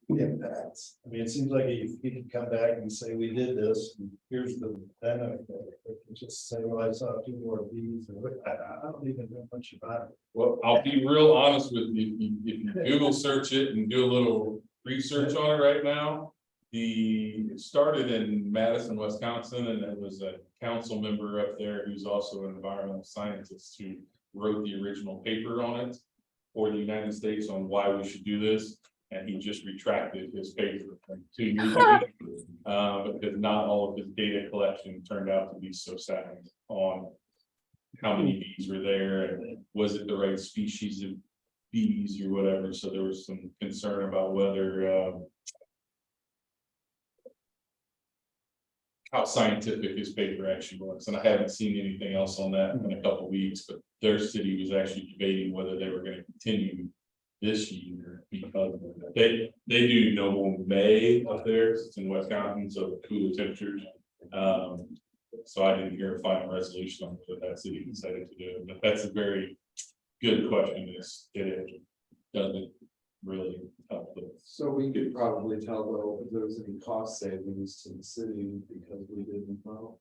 impacts. I mean, it seems like if you can come back and say, we did this, and here's the benefit. If you just say, well, I saw 2 more of these, or I don't even know much about it. Well, I'll be real honest with you, if you Google search it and do a little research on it right now. It started in Madison, Wisconsin, and there was a council member up there who's also an environmental scientist who wrote the original paper on it for the United States on why we should do this. And he just retracted his paper like 2 years ago. Because not all of his data collection turned out to be so sound on how many bees were there and was it the right species of bees or whatever. So there was some concern about whether how scientific his paper actually was. And I haven't seen anything else on that in a couple of weeks, but their city was actually debating whether they were going to continue this year because of that. They do no May up there, it's in Wisconsin, so cooler temperatures. So I didn't hear a final resolution on what that city decided to do, but that's a very good question. It doesn't really help with. So we could probably tell though if there was any cost savings to the city because we didn't know.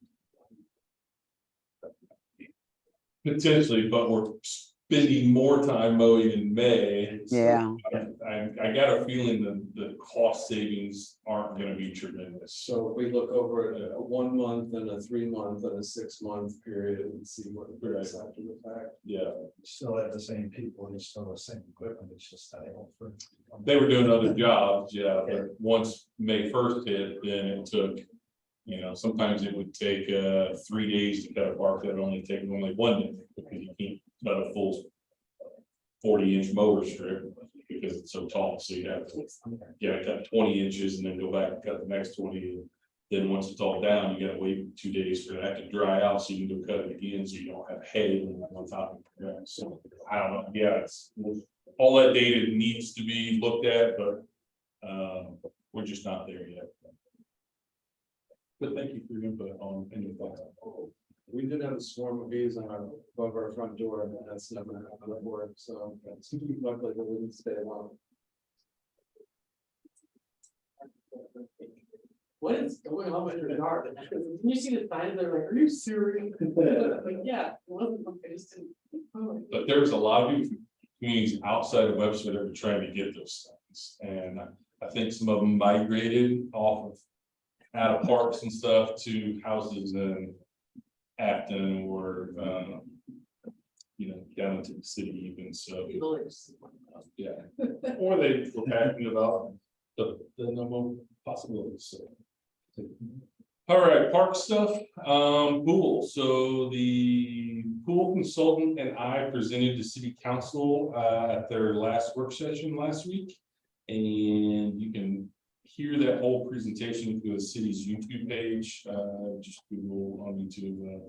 Potentially, but we're spending more time mowing in May. Yeah. I got a feeling that the cost savings aren't gonna be tremendous. So if we look over at a 1 month and a 3 month and a 6 month period and see what it is after the fact. Yeah, Still have the same people, and still the same equipment, it's just style for. they were doing other jobs, yeah, but once May 1st hit, then it took. Sometimes it would take 3 days to cut a park that would only take normally 1 day because you can't cut a full 40-inch mower strip because it's so tall, so you have to cut 20 inches and then go back and cut the next 20. And then once it's all down, you gotta wait 2 days for that to dry out so you can go cut it again, so you don't have hay on top of it. So I don't know, yeah, it's all that data needs to be looked at, but we're just not there yet. But thank you for your input on any thoughts. We did have a swarm of bees on above our front door and that's never happened before, so it's luckily we didn't stay long. What is going on with your yard? Can you see the signs? They're like, are you serious? Like, yeah, it wasn't, I just didn't. But there's a lot of communities outside of Webster that were trying to get those things, and I think some of them migrated off of out of parks and stuff to houses in Afton or down into the city even, so yeah. Or they were talking about the number of possibilities, so. All right, park stuff, pool. So the pool consultant and I presented to city council at their last work session last week. And you can hear that whole presentation through the city's YouTube page, just Google on YouTube,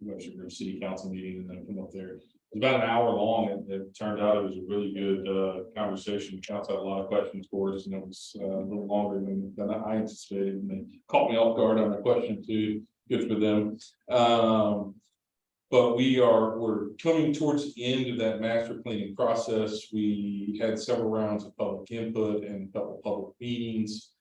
Webster Grove City Council meeting and then come up there. It's about an hour long and it turned out it was a really good conversation. Council had a lot of questions for us and it was a little longer than I anticipated. And they caught me off guard on a question too. Good for them. But we're coming towards the end of that master planning process. We had several rounds of public input and a couple of public meetings.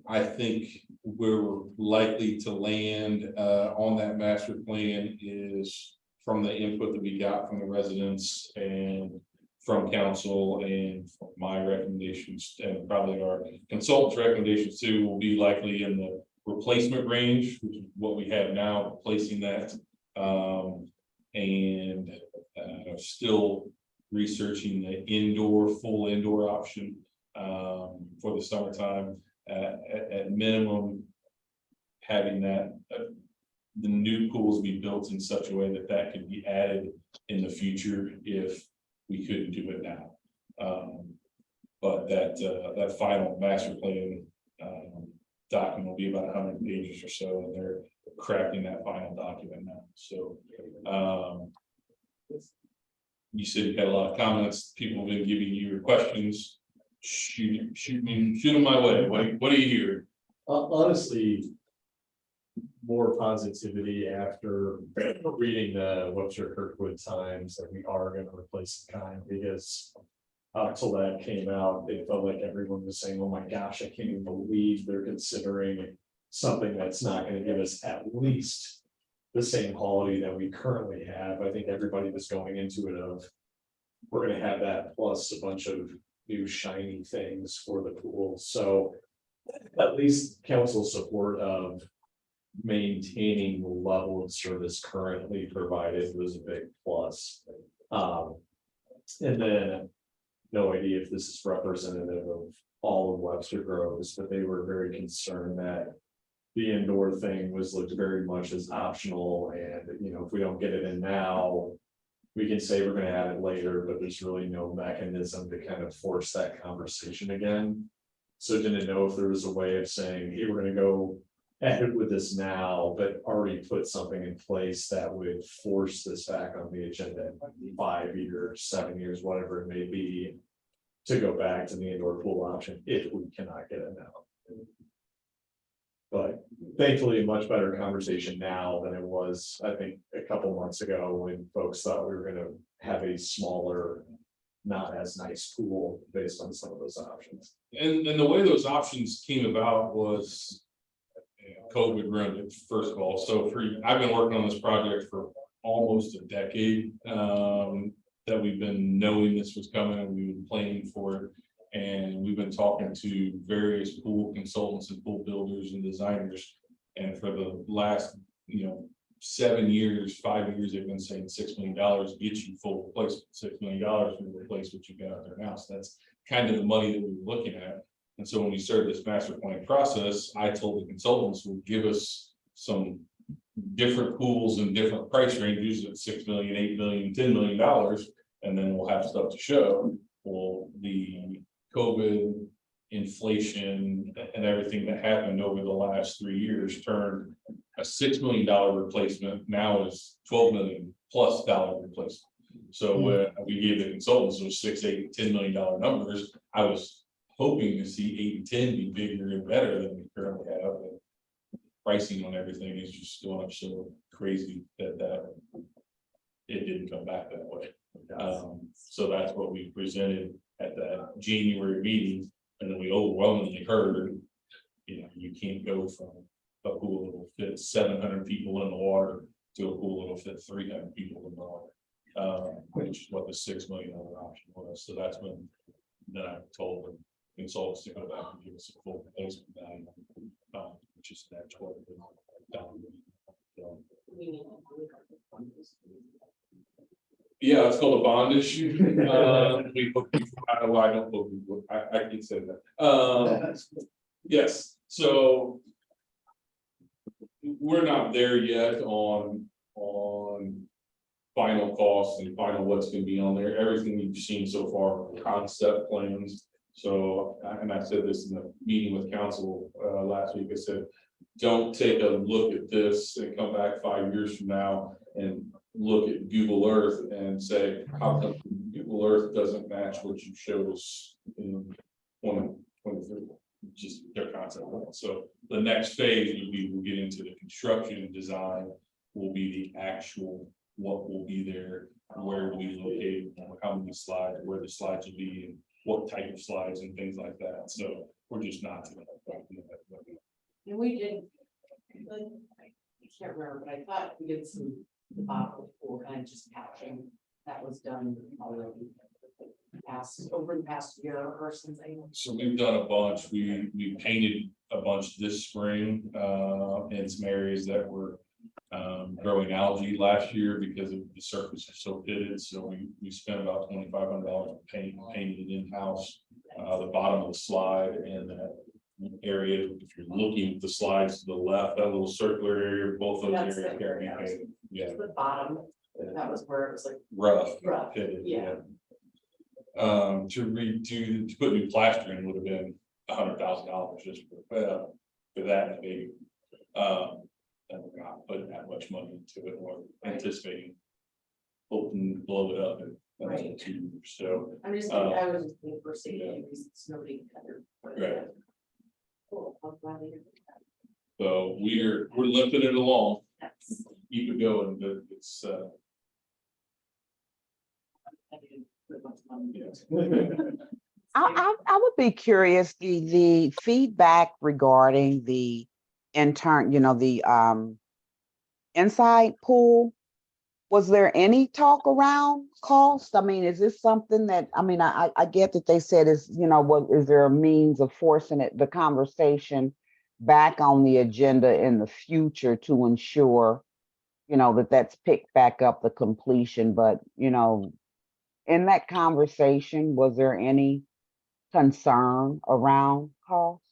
I think where we're likely to land on that master plan is from the input that we got from the residents and from council and from my recommendations and probably our consultants' recommendations too will be likely in the replacement range, which is what we have now, replacing that. And still researching the full indoor option for the summertime. At minimum, having that the new pools be built in such a way that that could be added in the future if we couldn't do it now. But that final master plan document will be about 100 pages or so, and they're crafting that final document now. So you said you had a lot of comments. People have been giving you your questions. Shoot them my way. What do you hear? Honestly, more positivity after reading the Webster Kirkwood Times that we are going to replace the kind, because up till that came out, they felt like everyone was saying, oh my gosh, I can't even believe they're considering something that's not gonna give us at least the same quality that we currently have. I think everybody was going into it of, we're gonna have that plus a bunch of new shiny things for the pool, so at least council support of maintaining the level of service currently provided was a big plus. And then, no idea if this is representative of all of Webster Groves, but they were very concerned that the indoor thing was looked very much as optional, and, you know, if we don't get it in now, we can say we're gonna add it later, but there's really no mechanism to kind of force that conversation again. So didn't know if there was a way of saying, hey, we're gonna go ahead with this now, but already put something in place that would force this back on the agenda in 5 years, 7 years, whatever it may be, to go back to the indoor pool option if we cannot get it now. But thankfully, a much better conversation now than it was, I think, a couple months ago when folks thought we were gonna have a smaller, not as nice pool based on some of those options. And the way those options came about was, you know, COVID ruined it, first of all. So I've been working on this project for almost a decade, that we've been knowing this was coming and we've been planning for it. And we've been talking to various pool consultants and pool builders and designers. And for the last, 7 years, 5 years, they've been saying $6 million gets you full replacement, $6 million to replace what you got out there now. So that's kind of the money that we were looking at. And so when we started this master planning process, I told the consultants would give us some different pools and different price ranges at $6 million, $8 million, $10 million, and then we'll have stuff to show. Well, the COVID, inflation, and everything that happened over the last 3 years turned a $6 million replacement now is $12 million plus replacement. So when we gave the consultants those $6, $8, $10 million numbers, I was hoping to see 8 and 10 be bigger and better than we currently have. And pricing on everything is just going up so crazy that it didn't come back that way. So that's what we presented at that January meeting, and then we overwhelmingly heard, you can't go from a pool that'll fit 700 people in the water to a pool that'll fit 300 people in the water, which is what the $6 million option was. So that's when then I told the consultants to go back and give us a full replacement value, which is that $12 million. Yeah, it's called a bond issue. I don't believe, I can say that. Yes, so we're not there yet on final costs and final what's gonna be on there. Everything you've seen so far are concept plans. So, and I said this in the meeting with council last week, I said, don't take a look at this and come back 5 years from now and look at Google Earth and say, how come Google Earth doesn't match what you showed us in 2023? Just their concept. So the next phase would be, we'll get into the construction and design, will be the actual, what will be there, where we locate, how many slides, where the slides will be, and what type of slides and things like that. So we're just not to that. And we did, I can't remember, but I thought we did the bottom of the pool kind of just patching. That was done already. Over the past year or something. So we've done a bunch. We painted a bunch this spring in some areas that were growing algae last year because of the surface was so pitted. So we spent about $2,500 painting it in-house. The bottom of the slide and that area, if you're looking at the slides to the left, that little circular area, both those That's areas the area. are painted. Yeah, The bottom, that was where it was like rough. Pitted, yeah. To put new plaster in would have been $100,000 just for that maybe. And we're not putting that much money into it or anticipating hoping to blow it up in Right. 2 years. So I'm just thinking, I was just thinking for safety reasons, nobody covered. Right. Cool, I'm glad they did that. so we're limping it along, That's- keep it going, but it's I didn't I would be curious, the feedback regarding the intern, the inside pool. Was there any talk around cost? I mean, is this something that, I mean, I get that they said is, what, is there a means of forcing the conversation back on the agenda in the future to ensure, that that's picked back up the completion, but, in that conversation, was there any concern around cost?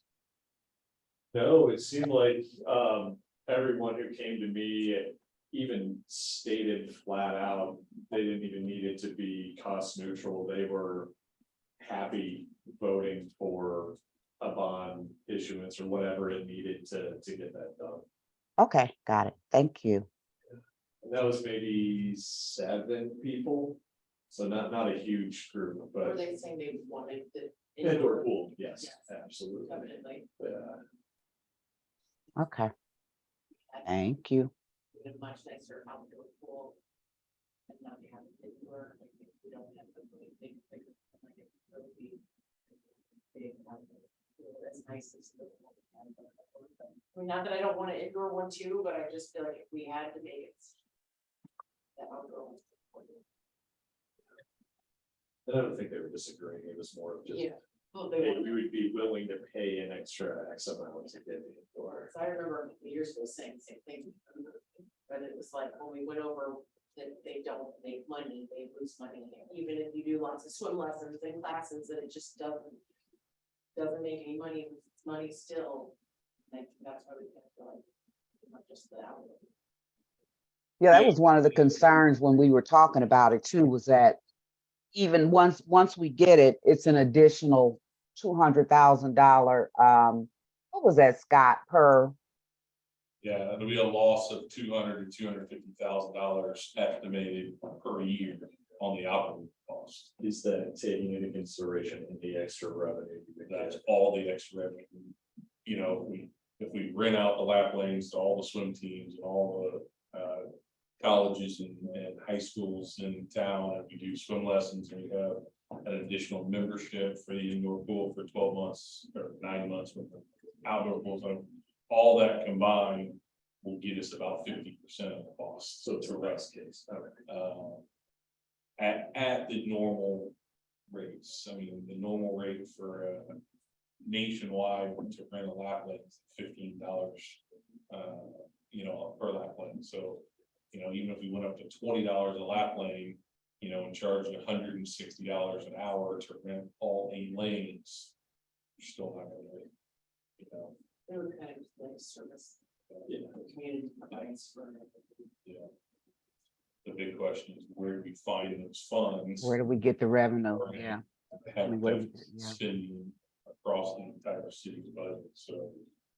No, it seemed like, everyone who came to me even stated flat out, they didn't even need it to be cost neutral. They were happy voting for a bond issuance or whatever it needed to get that done. Okay, got it. Thank you. And that was maybe 7 people, so not a huge group, Were but they saying they wanted the indoor pool, yes, Yes. absolutely. Evidently, Yeah. Okay, thank you. a much nicer outdoor pool. And not have it indoor, like, if we don't have the really big, like, it really big outdoor pool, that's nice. I mean, not that I don't want an indoor one too, but I just feel like if we had to make it. That outdoor one. And I don't think they were disagreeing, it was more of just, Yeah. Well, they hey, want, we would be willing to pay an extra X amount to get the indoor. I remember a couple years ago saying the same thing. But it was like, when we went over that they don't make money, they lose money, even if you do lots of swim lessons and classes, that it just doesn't make any money, it's money still. I think that's why we kind of feel like, not just the hour. Yeah, that was one of the concerns when we were talking about it too, was that even once we get it, it's an additional $200,000. What was that, Scott, per? Yeah, it'll be a loss of $200,000 to $250,000 estimated per year on the operating cost. Is that taking into consideration the extra revenue? That's all the extra revenue. If we rent out the lap lanes to all the swim teams and all the colleges and high schools in town, and we do swim lessons, and we have an additional membership for the indoor pool for 12 months or 9 months with the outdoor pools. All that combined will get us about 50% of the cost. So it's a rest case. At the normal rates. I mean, the normal rate for nationwide to rent a lap lane is $15, per lap lane. So, even if we went up to $20 a lap lane, and charged $160 an hour to rent all 8 lanes, you're still not gonna, They were kind of like service. Yeah. The community provides for. yeah. The big question is, where do we find those funds? Where do we get the revenue? Yeah. Have mean, where do we- deficit yeah. spending across the entire city's budget, so.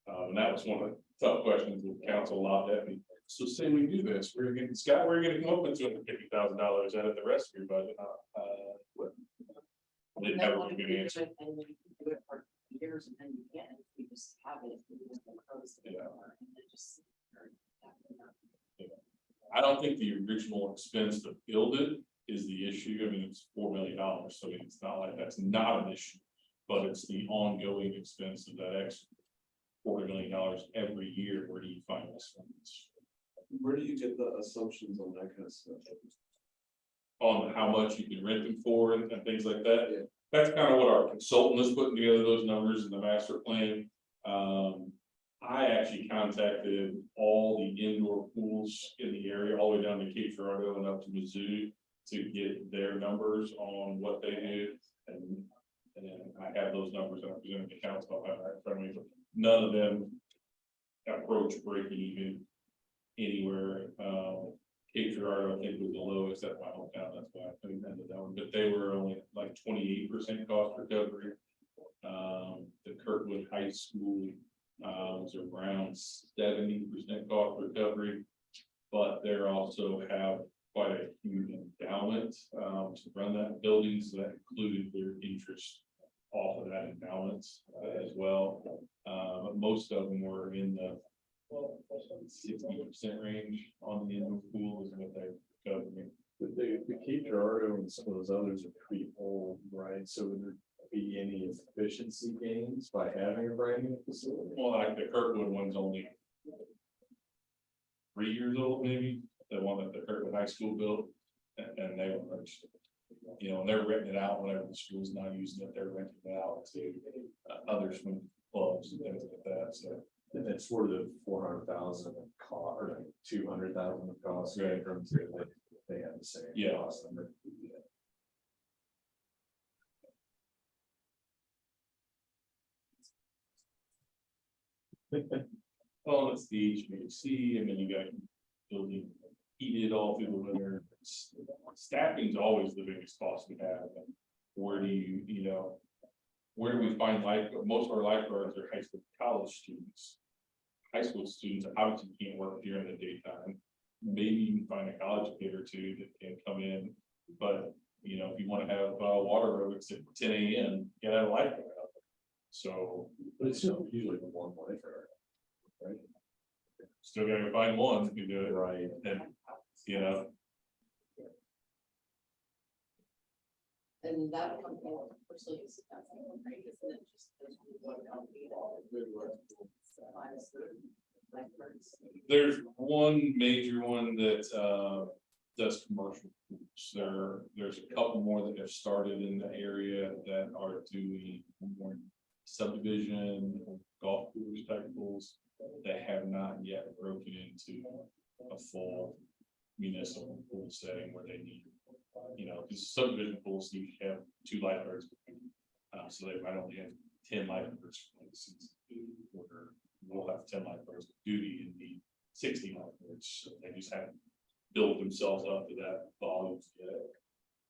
And that was one of the tough questions with council a lot, that we, so say we do this, we're gonna, Scott, we're gonna come up with $250,000 out of the rest of your budget. What? They And never then when give you me an do answer. it, and you can do it for years and then you can, you just have it. You just close the Yeah. door and then just- I don't think the original expense to build it is the issue. I mean, it's $4 million, so it's not like that's not an issue. But it's the ongoing expense of that extra $40 million every year. Where do you find this funds? Where do you get the assumptions on that kind of stuff? On how much you can rent them for and things like that. Yeah. That's kind of what our consultant is putting together, those numbers in the master plan. I actually contacted all the indoor pools in the area, all the way down to Cape Girardeau and up to Mizzou, to get their numbers on what they do. And I have those numbers that I presented to council, I have that in front of me, but none of them approach breaking even anywhere. Cape Girardeau, I think, was the lowest at my hometown, that's why I couldn't end it down, but they were only like 28% cost recovery. The Kirkwood High School was around 70% cost recovery, but they also have quite a huge endowment to run that building, so that included their interest off of that endowment as well. But most of them were in the 60% range on the indoor pool is what they're covering. The Cape Gerardo and some of those others are pretty old, right? So would there be any efficiency gains by having a brand new facility? Well, like the Kirkwood one's only 3 years old, maybe, the one that the Kirkwood High School built, and they were, you know, and they're renting it out whenever the school's not using it, they're renting it out to other swim clubs and things like that, so. And that's for the 400,000 of cost, or 200,000 of cost, right, from they have the same. Yeah. cost number. Well, it's the HVAC, and then you got building heated all through the winter. Staffing's always the biggest cost we have. And where do you know, where do we find most of our lifeguards are high school, college students. High school students obviously can't work during the daytime. Maybe you can find a college kid or two that can come in, but you know, if you want to have water aerobics at 10 a.m., get out of lifeguard. So, But it's still usually the one lifeguard, right? still gotta find one who can do it, Right. and, you know, And that company personally is, that's right, isn't it? Just there's one company that supplies the lifeguards. there's one major one that does commercial pools. There's a couple more that have started in the area that are doing more subdivision, golf pools type pools. That have not yet broken into a full municipal pool setting where they need, you know, because subdivision pools you have 2 lifeguards. So they might only have 10 lifeguards for the season. Or we'll have 10 lifeguards with duty and need 60 lifeguards. So they just haven't built themselves up to that volume yet.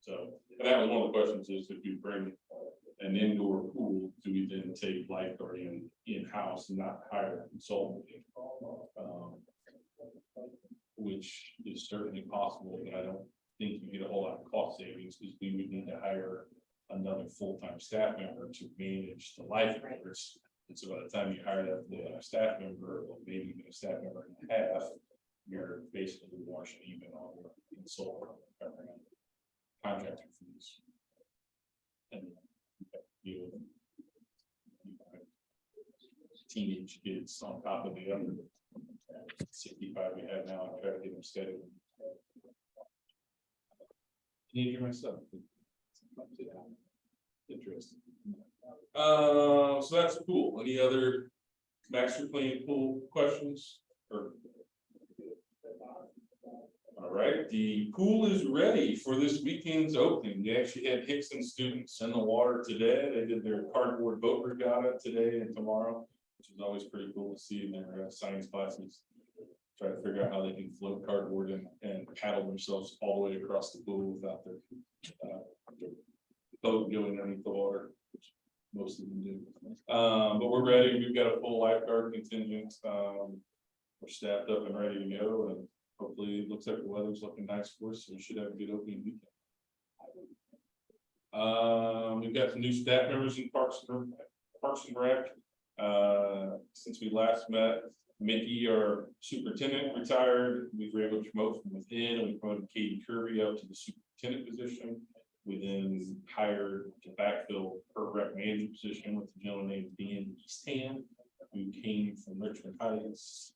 So, and that was one of the questions is if you bring an indoor pool, do we then take lifeguard in-house and not hire a consultant? Which is certainly possible, but I don't think you get a whole lot of cost savings because we would need to hire another full-time staff member to manage the lifeguards. And so by the time you hire that staff member, or maybe even a staff member and a half, you're basically washing even on your consultant covering contracting fees. And you teenage kids on top of the other 65 we have now, and try to get them scheduled. Can you hear myself? Interesting. So that's cool. Any other master plan pool questions? Or all right, the pool is ready for this weekend's opening. They actually had Hickson students in the water today. They did their cardboard boat regatta today and tomorrow, which is always pretty cool to see in their science classes. Try to figure out how they can float cardboard and paddle themselves all the way across the pool without their boat going underneath the water, which most of them do. But we're ready. We've got a full lifeguard contingent. We're staffed up and ready to go, and hopefully it looks like the weather's looking nice for us, so we should have a good opening weekend. We've got some new staff members in Parks and Rec. Since we last met, Mickey, our superintendent, retired. We were able to promote from within, and we promoted Katie Kirby up to the superintendent position. We then hired to backfill her rec manager position with a gentleman named Dan Eastham, who came from Richmond Heights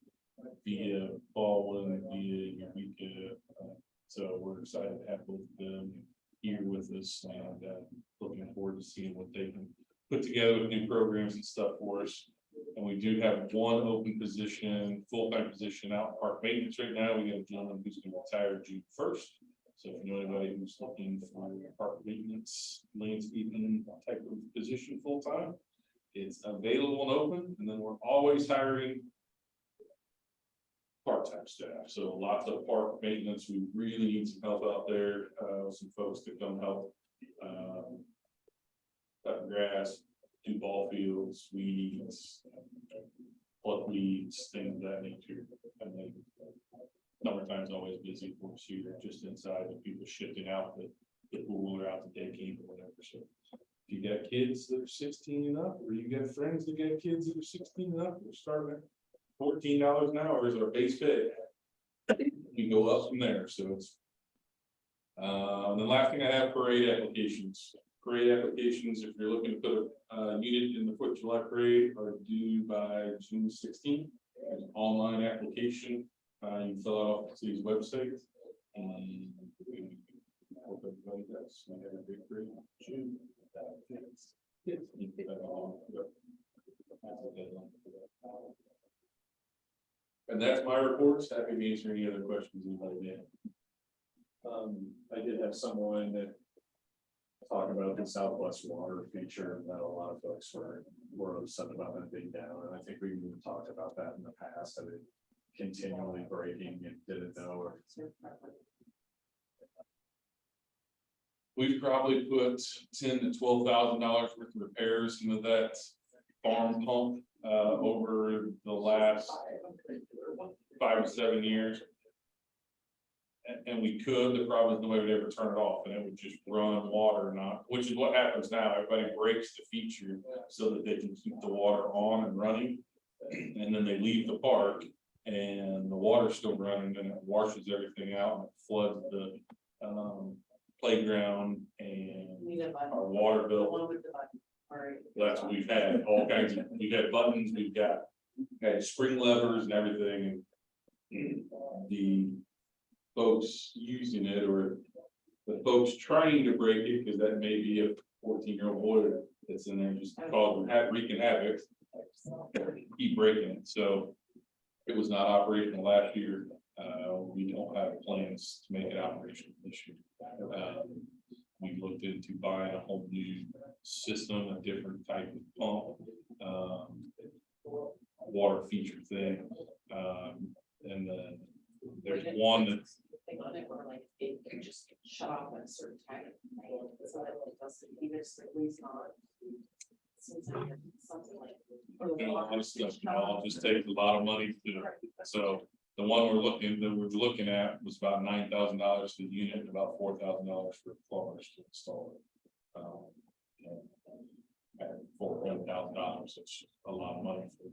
via Baldwin, via Eureka. So we're excited to have both of them here with us, and looking forward to seeing what they can put together with new programs and stuff for us. And we do have one open position, full-time position out in park maintenance right now. We have a gentleman who's going to retire June 1st. So if you know anybody who's looking for park maintenance, landscaping type of position full-time, it's available and open. And then we're always hiring part-time staff. So lots of park maintenance. We really need some help out there. Some folks to come help cut grass, do ball fields, weeds, pluck weeds, things of that nature. And then summertime's always busy for us here, just inside with people shifting out the pool or out to day camp or whatever. So if you got kids that are 16 and up, or you got friends that got kids that are 16 and up, we're starting at $14 an hour is our base pay. We go up from there, so it's And the last thing I have, parade applications. Parade applications, if you're looking to put a unit in the Fourth of July parade, are due by June 16th. There's an online application, you can fill out off the city's website. I hope everybody does. We have a big parade in June. And that's my reports. Happy to answer any other questions anybody may have. I did have someone that talk about the Southwest water feature that a lot of folks were upset about that being down, and I think we even talked about that in the past, of it continually breaking and didn't know, or We've probably put $10,000 to $12,000 worth of repairs into that farm pump over the last 5 or 7 years. And we could, the problem is nobody would ever turn it off, and it would just run water, not, which is what happens now. Everybody breaks the feature so that they can keep the water on and running. And then they leave the park and the water's still running, and it washes everything out and it floods the playground and Need a button. our water The bill. one with the button. Alright. That's what we've had, all kinds of, we've had buttons, we've got spring levers and everything. And the folks using it, or the folks trying to break it, because that may be a 14-year-old boy that's in there just wreaking havoc, keep breaking it. So it was not operational last year. We don't have plans to make it operational this year. We looked into buying a whole new system, a different type of pump, water feature thing. And then there's one that's Thing on it where like it can just shut off at a certain time. So that it doesn't, even if it leaves on. Seems like something like. a lot of stuff, I'll just take a lot of money to do it. So the one we're looking at was about $9,000 for the unit, and about $4,000 for plumbers to install it. And $400,000, it's a lot of money for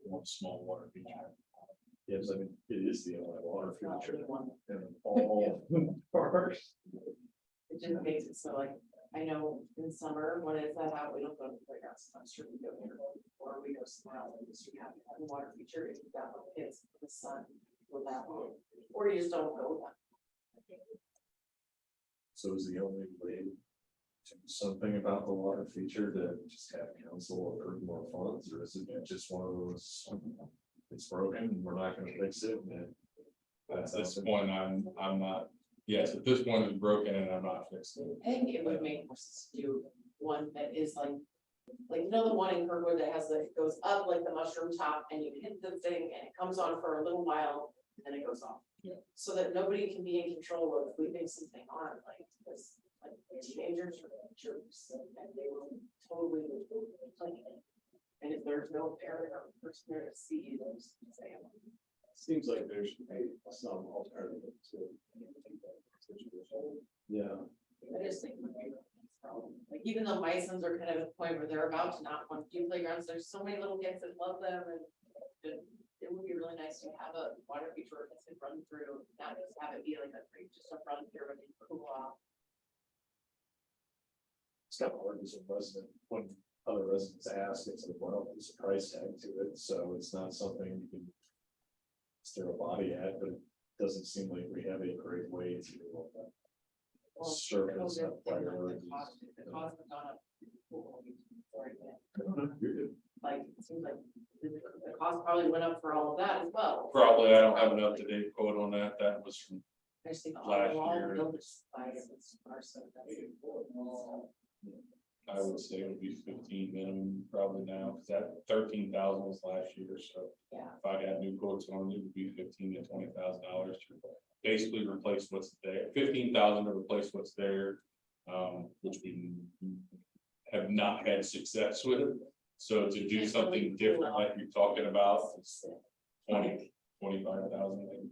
one small water feature. yes, I mean, it is the only water feature in all parks. It just makes it so like, I know in summer, when it's that out, we don't go to the playgrounds, I'm sure we go here, or we go somewhere else, and just we have a water feature, if you got little kids in the sun with that one, or you just don't go with that. So is the only way to do something about the water feature to just have council approve more funds, or is it just one of those, it's broken, and we're not gonna fix it, and At this point, I'm not, yes, at this point it's broken and I'm not fixing it. I think it would make more sense to do one that is like you know, the one in Kirkwood that has it goes up like the mushroom top and you hit the thing and it comes on for a little while and then it goes off. Yeah. So that nobody can be in control of leaving something on, like, because like teenagers are jerks and they will totally play it. And if there's no parent or person there to see, they'll just say, seems like there's some alternative to. Yeah. I just think. Like even though my sons are kind of at the point where they're about to not want to do playgrounds, there's so many little kids that love them and. It would be really nice to have a water feature that could run through, not just have it be like a creek, just a run through and cool off. It's kind of hard as a resident, when other residents ask, it's like, well, there's a price tag to it, so it's not something you can. Throw a body at, but it doesn't seem like we have a great way to. Well, Service the priorities. cost has gone up. Sorry, You're good. like, it seems like the cost probably went up for all of that as well. Probably, I don't have an up-to-date quote on that. That was from, I just think last all year. the buildings buy it, it's our stuff, that's- I would say it would be 15 minimum probably now, because that 13,000 was last year, so. Yeah. If I got new quotes on it, it would be $15,000 to $20,000 to basically replace what's there, 15,000 to replace what's there. Which we have not had success with, so to do something different like you're talking about, it's 20, 25,000.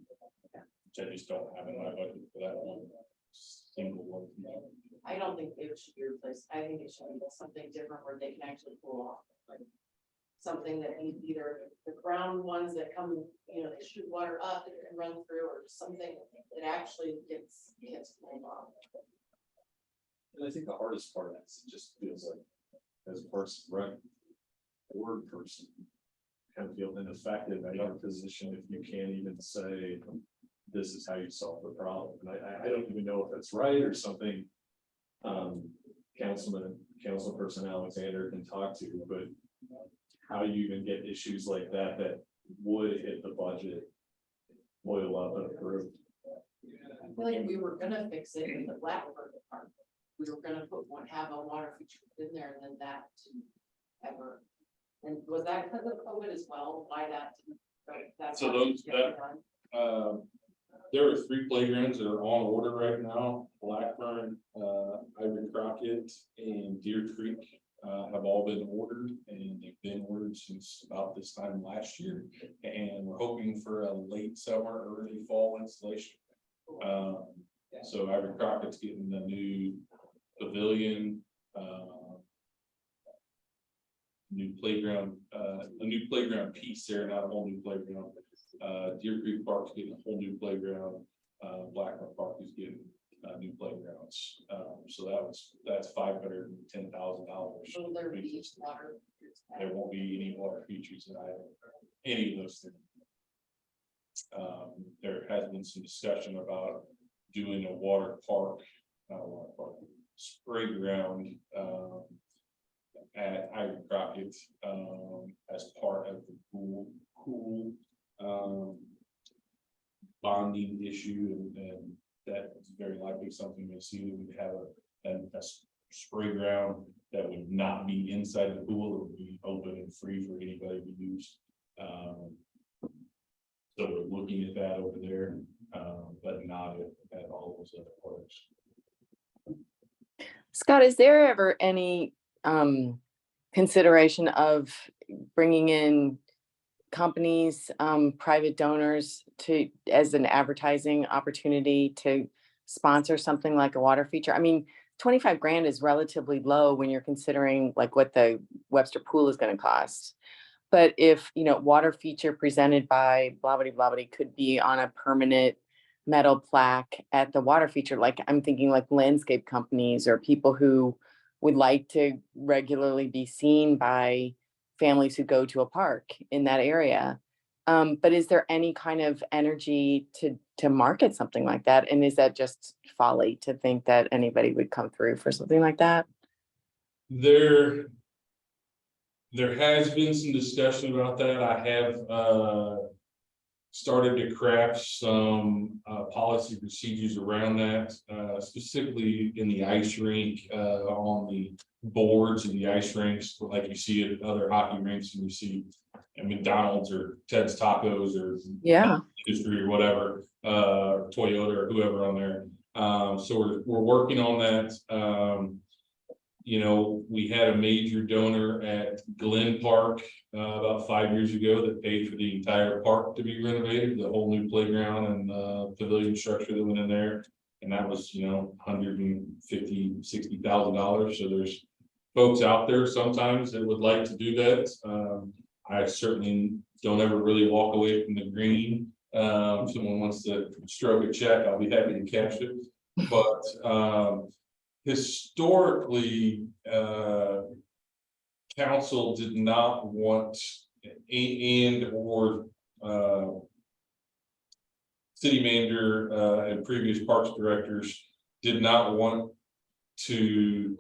Which I just don't have in my budget for that one. Single one. I don't think it should be replaced, I think it should be something different where they can actually pull off, like. something that needs either the ground ones that come, you know, they shoot water up and run through, or something that actually gets pulled off. And I think the hardest part is it just feels like, as a person, right? A word person. Kind of feel ineffective in your position if you can't even say, this is how you solve the problem. And I don't even know if that's right or something. Councilperson Alexander can talk to, but how you even get issues like that would hit the budget. Boil up and approve. I feel like we were gonna fix it in the Blackbird department. We were gonna have a water feature in there, and then that didn't ever. And was that because of COVID as well? Why that? That's So those- there are 3 playgrounds that are on order right now. Blackburn, Ivory Crockett, and Deer Creek have all been ordered, and they've been ordered since about this time last year. And we're hoping for a late summer, early fall installation. So Ivory Crockett's getting the new pavilion, new playground, a new playground piece there, not a whole new playground. Deer Creek Park's getting a whole new playground. Blackburn Park is getting new playgrounds. So that's $510,000. Will there be water? There won't be any water features in any of those things. There has been some discussion about doing a water park, spray ground, at Ivory Crockett, as part of the pool bonding issue, and that is very likely something we'll see. We would have a spray ground that would not be inside the pool. It would be open and free for anybody to use. So we're looking at that over there, but not at all those other parts. Scott, is there ever any consideration of bringing in companies, private donors as an advertising opportunity to sponsor something like a water feature? I mean, 25 grand is relatively low when you're considering like what the Webster Pool is going to cost. But if, water feature presented by blah, blah, blah, blah, could be on a permanent metal plaque at the water feature, like I'm thinking like landscape companies or people who would like to regularly be seen by families who go to a park in that area. But is there any kind of energy to market something like that? And is that just folly to think that anybody would come through for something like that? There has been some discussion about that. I have started to craft some policy procedures around that, specifically in the ice rink, on the boards in the ice rinks, like you see at other hockey rinks, and you see at McDonald's or Ted's Tacos or Industry or whatever, Toyota or whoever on there. So we're working on that. We had a major donor at Glen Park about 5 years ago that paid for the entire park to be renovated, the whole new playground and pavilion structure that went in there. And that was, $150,000-$60,000. So there's folks out there sometimes that would like to do that. I certainly don't ever really walk away from the green. If someone wants to stroke a check, I'll be happy to catch it. But historically, council did not want or city manager and previous parks directors did not want to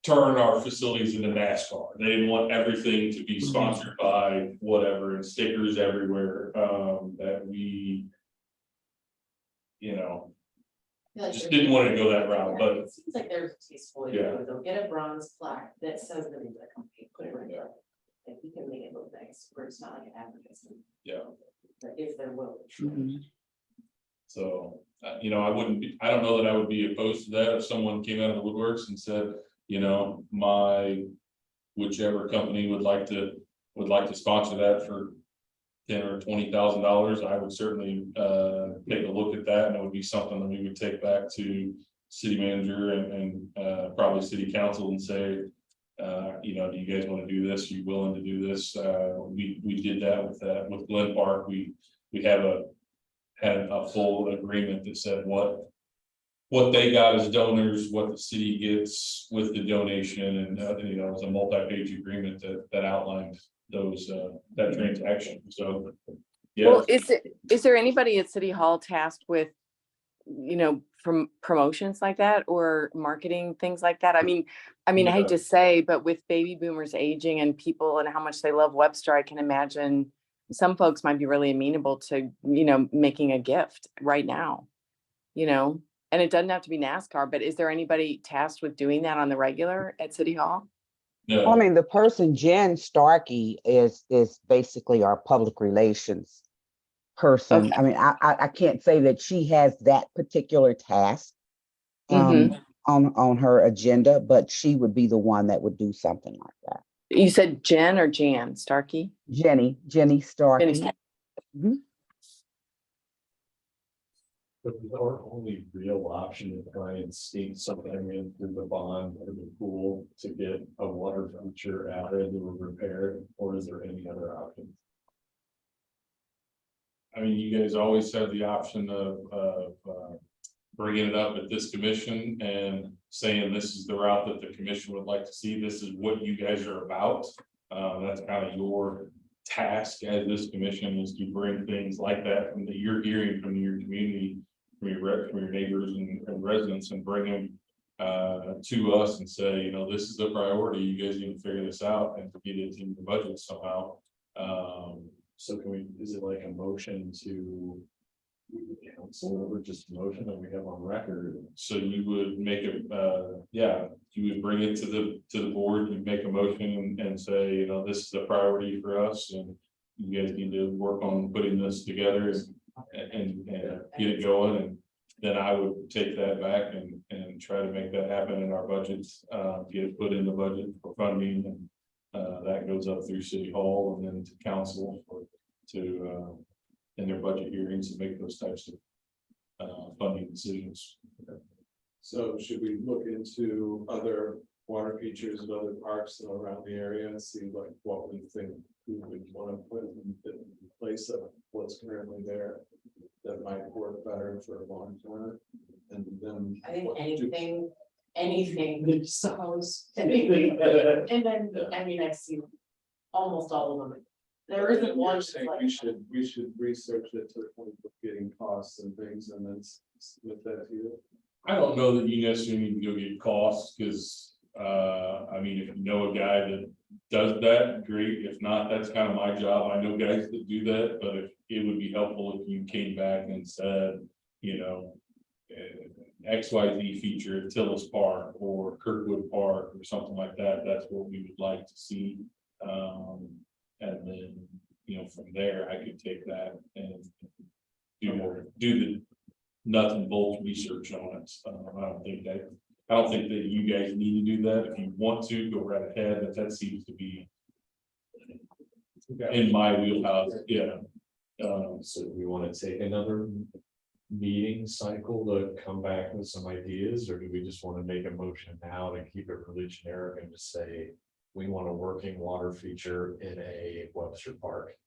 turn our facilities into NASCAR. They didn't want everything to be sponsored by whatever, and stickers everywhere, that we, just didn't want to go that route. But it seems like there's a tasteful way to do it. They'll get a bronze plaque that says the name of the company, put it right there. Like you can make it look nice, where it's not like an advertisement. yeah. But if they're willing. Mhm. So, I don't know that I would be opposed to that if someone came out of the woodworks and said, my whichever company would like to sponsor that for $10,000 or $20,000, I would certainly take a look at that, and it would be something that we would take back to city manager and probably city council and say, You know, do you guys want to do this? Are you willing to do this? We did that with Glen Park. We had a full agreement that said what they got as donors, what the city gets with the donation, and you know, it was a multi-page agreement that outlined those that transaction. So, yeah. Well, is there anybody at City Hall tasked with, you know, from promotions like that or marketing things like that? I mean, I hate to say, but with baby boomers aging and people and how much they love Webster, I can imagine some folks might be really amenable to, you know, making a gift right now, you know, and it doesn't have to be NASCAR, but is there anybody tasked with doing that on the regular at City Hall? No. I mean, the person, Jen Starkey, is basically our public relations person. Okay. I mean, I can't say that she has that particular task Mhm. on her agenda, but she would be the one that would do something like that. You said Jen or Jan Starkey? Jenny Jenny Starkey. Starkey. But our only real option to try and state something into the bond or the pool to get a water feature added or repaired, or is there any other option? I mean, you guys always have the option of bringing it up at this commission and saying this is the route that the commission would like to see. This is what you guys are about. That's kind of your task as this commission, is to bring things like that from that you're hearing from your community, from your neighbors and residents, and bring them to us and say, you know, this is the priority. You guys need to figure this out and get it in your budget somehow. So is it like a motion to the council or just a motion that we have on record? So you would make you would bring it to the board, you make a motion and say, you know, this is a priority for us, and you guys need to work on putting this together and get it going. And then I would take that back and try to make that happen in our budgets, get it put in the budget for funding, and that goes up through City Hall and then to council to in their budget hearings and make those types of funding decisions. So should we look into other water features and other parks around the area and see like what we think we would want to put in place of what's currently there that might work better for a long term? And then. I think what do- anything, sounds, anything, and then, I mean, I've seen almost all of them. There isn't one. You're that's saying like- we should research it to the point of getting costs and things and then with that too. I don't know that you necessarily need to go get costs, because I mean, if you know a guy that does that, great. If not, that's kind of my job. I know guys that do that, but if it would be helpful if you came back and said, you know, XYZ feature at Tillis Park or Kirkwood Park or something like that. That's what we would like to see. And then, you know, from there, I could take that and do the nuts and bolts research on it. I don't think that you guys need to do that. If you want to, go right ahead, but that seems to be in my wheelhouse. Yeah. So we want to take another meeting cycle to come back with some ideas, or do we just want to make a motion now to keep it really generic and just say we want a working water feature in a Webster Park?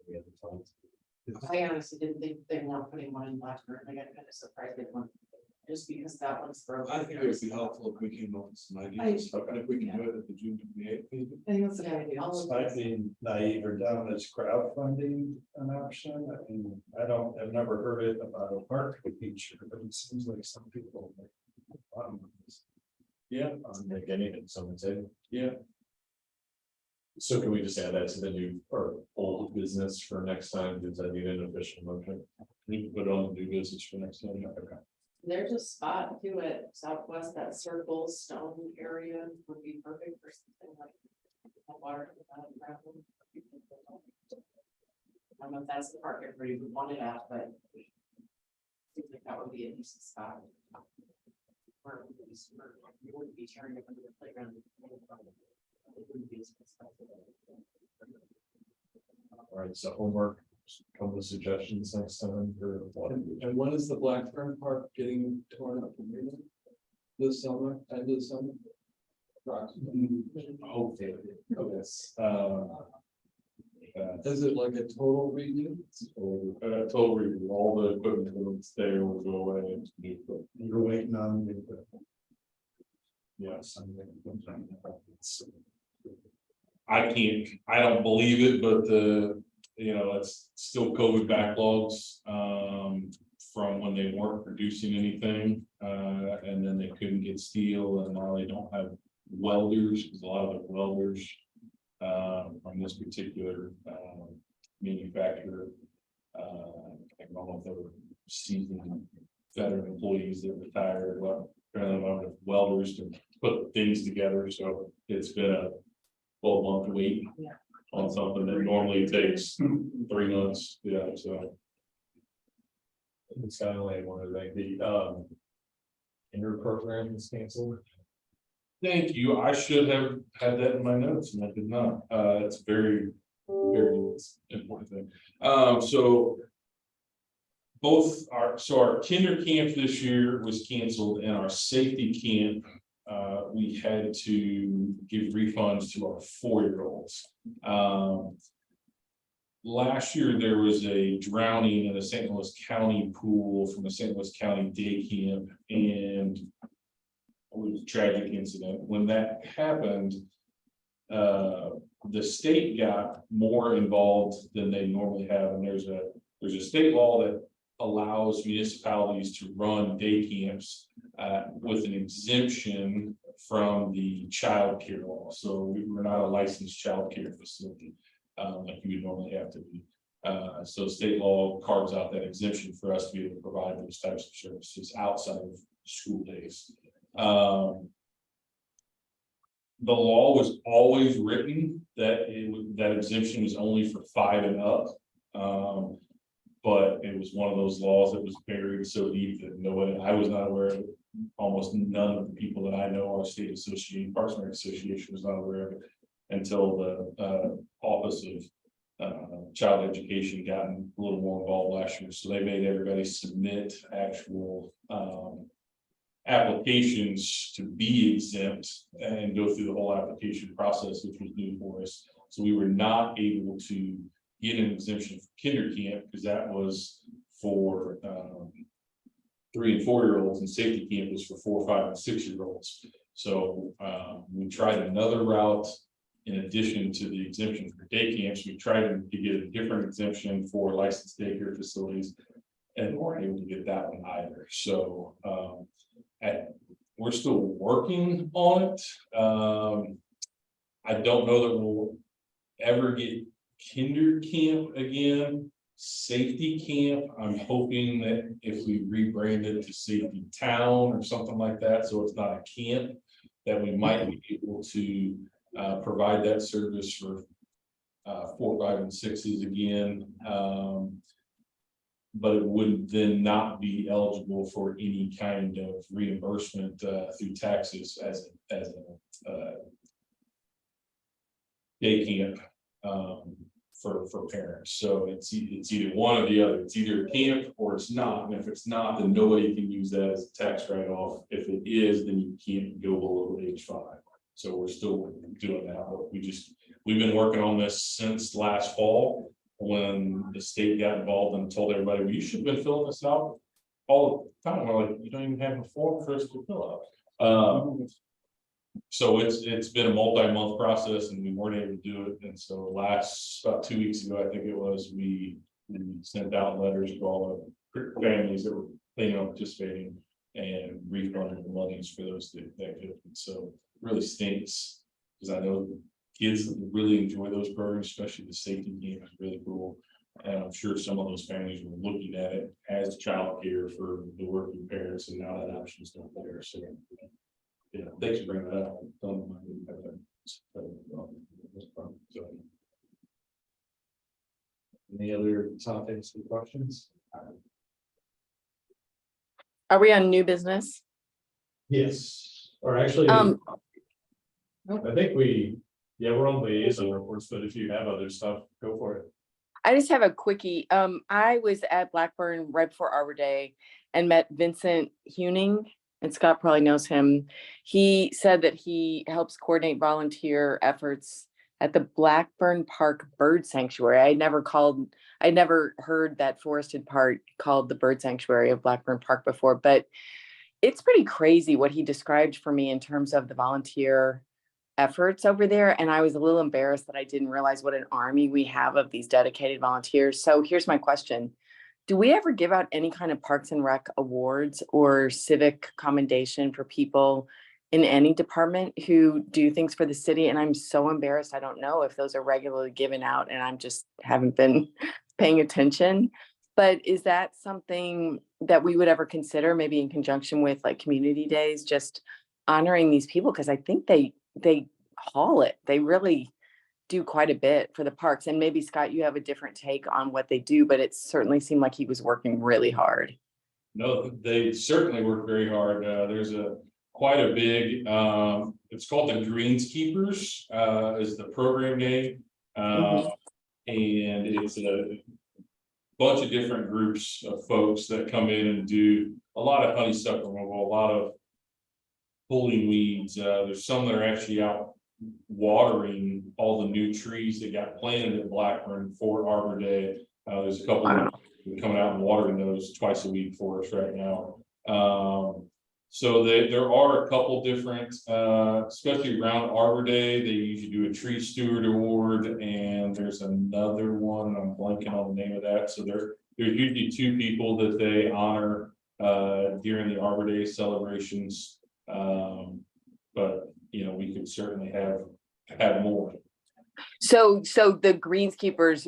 Any other thoughts? I honestly didn't think they weren't putting one in Blackbird. I got kind of surprised with one. Just because that one's broken. I think it would be helpful if we came up with some ideas, and if we can do it at the June 28th meeting. I think that's a good idea. This might be naive or dumb, is crowdfunding an option? I mean, I've never heard it about a park feature, but it seems like some people. make a lot of money. Yeah. Like anything, someone said. Yeah. So can we just add that to the new or old business for next time? Does that need an official motion? We can put it on the new business for next time. Okay. There's a spot too at Southwest, that circle stone area would be perfect for something like. Water. I don't know if that's the park everybody would want it at, but. Seems like that would be a decent spot. Where you wouldn't be tearing up under the playground. It wouldn't be as expensive. All right, so homework come with suggestions next time for what. And when is the Blackburn Park getting torn up? This summer, end of summer? Hopefully, yes. Is it like a total redo? Total review, all the equipment will stay will go away and new equipment. You're waiting on the. Yes. I don't believe it, but it's still COVID backlogs, from when they weren't producing anything, and then they couldn't get steel, and now they don't have welders, because a lot of the welders, from this particular, manufacturer, I don't know if they were seasoned veteran employees that retired, well, apparently they don't have welders to put things together, so it's been a 12-month wait Yeah. on something that normally takes 3 months, so. It's kind of like one of the inner program is canceled. Thank you, I should have had that in my notes and I did not, it's very, very important thing. So. Our kinder camp this year was canceled and our safety camp, we had to give refunds to our 4-year-olds. Last year, there was a drowning in the St. Louis County pool from the St. Louis County Day Camp, and it was a tragic incident. When that happened, the state got more involved than they normally have, and there's a state law that allows municipalities to run day camps with an exemption from the child care law. So we're not a licensed child care facility like you would normally have to be. So state law carves out that exemption for us to be able to provide those types of services outside of school days. The law was always written that that exemption was only for 5 and up. But it was one of those laws that was buried so deep that I was not aware of it. Almost none of the people that I know, our state association, Parks and Rec Association, was not aware of it until the Office of Child Education got a little more involved last year. So they made everybody submit actual applications to be exempt and go through the whole application process, which was new for us. So we were not able to get an exemption for kinder camp because that was for 3 and 4-year-olds, and safety camp was for 4, 5, and 6-year-olds. So we tried another route in addition to the exemption for day camps. We tried to get a different exemption for licensed daycare facilities and weren't able to get that one either. So we're still working on it. I don't know that we'll ever get kinder camp again. Safety camp, I'm hoping that if we rebrand it to Safety Town or something like that, so it's not a camp, that we might be able to provide that service for 4, 5, and 6s again. But it would then not be eligible for any kind of reimbursement through taxes as a day camp for parents. So it's either one or the other. It's either a camp or it's not. And if it's not, then nobody can use that as a tax write-off. If it is, then you can't go below age 5. So we're still doing that. But we've been working on this since last fall when the state got involved and told everybody, well, you should have been filling this out all the time. We're like, you don't even have a form for us to fill out. So it's been a multi-month process and we weren't able to do it. And so about 2 weeks ago, I think it was, we sent out letters to all the families that were planning on participating and refunded the monies for those activities. So it really stinks because I know kids really enjoy those programs, especially the safety game is really cool. And I'm sure some of those families were looking at it as childcare for the working parents, and now that option is not there. So yeah, thanks for bringing that up. So, Any other topics or questions? Are we on new business? Yes, or actually, Um, I think we're on liaison reports, but if you have other stuff, go for it. I just have a quickie. I was at Blackburn right before Arbor Day and met Vincent Huning, and Scott probably knows him. He said that he helps coordinate volunteer efforts at the Blackburn Park Bird Sanctuary. I'd never heard that forested part called the Bird Sanctuary of Blackburn Park before, but it's pretty crazy what he described for me in terms of the volunteer efforts over there. And I was a little embarrassed that I didn't realize what an army we have of these dedicated volunteers. So here's my question. Do we ever give out any kind of Parks and Rec awards or civic commendation for people in any department who do things for the city? And I'm so embarrassed. I don't know if those are regularly given out and I'm just haven't been paying attention. But is that something that we would ever consider, maybe in conjunction with like community days, just honoring these people? Because I think they haul it. They really do quite a bit for the parks. And maybe Scott, you have a different take on what they do, but it certainly seemed like he was working really hard. No, they certainly work very hard. There's quite a big, it's called the Greenskeepers, is the program name. And it's a bunch of different groups of folks that come in and do a lot of honeysuckle removal, a lot of pulling weeds. There's some that are actually out watering all the new trees that got planted at Blackburn for Arbor Day. There's a couple of coming out and watering those twice a week for us right now. So there are a couple different, especially around Arbor Day, they usually do a tree steward award, and there's another one, I'm blanking on the name of that. So there's usually two people that they honor during the Arbor Day celebrations. But you know, we could certainly have more. So the greenskeepers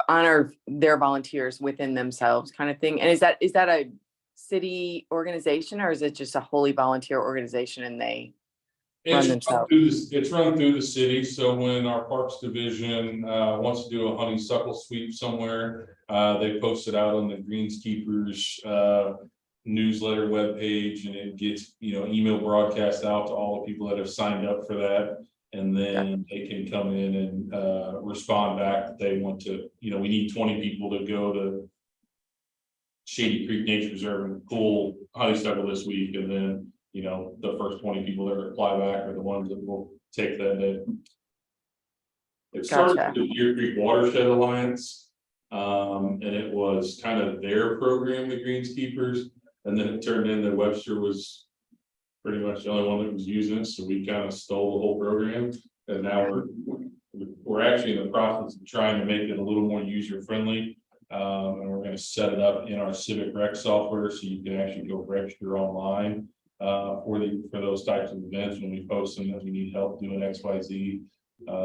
honor their volunteers within themselves kind of thing. And is that a city organization, or is it just a wholly volunteer organization and they run themselves? It's run through the city. So when our Parks Division wants to do a honeysuckle sweep somewhere, they post it out on the Greenskeepers newsletter webpage, and it gets, you know, email broadcast out to all the people that have signed up for that. And then they can come in and respond back that they want to, you know, we need 20 people to go to Shady Creek Nature Reserve and pull honeysuckle this week. And then, you know, the first 20 people that reply back are the ones that will take that day. It started with the Deer Creek Watershed Alliance. And it was kind of their program, the Greenskeepers. And then it turned into Webster was pretty much the only one that was using it. So we kind of stole the whole program. And now we're actually in the process of trying to make it a little more user friendly. And we're going to set it up in our Civic Rec software so you can actually go register online for those types of events. When we post them that we need help doing XYZ,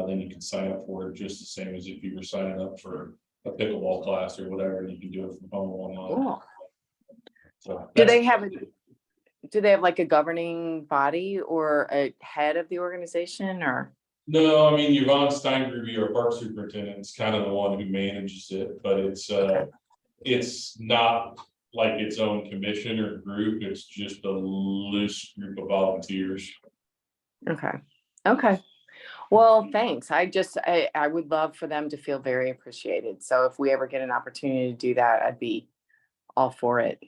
then you can sign up for it just the same as if you were signing up for a pickleball class or whatever, and you can do it from home online. Cool. So Do they have like a governing body or a head of the organization, or? No, I mean, Yvonne Steingrube, our park superintendent, is kind of the one who manages it, but it's not like its own commission or group. It's just a loose group of volunteers. Okay. Well, thanks. I would love for them to feel very appreciated. So if we ever get an opportunity to do that, I'd be all for it.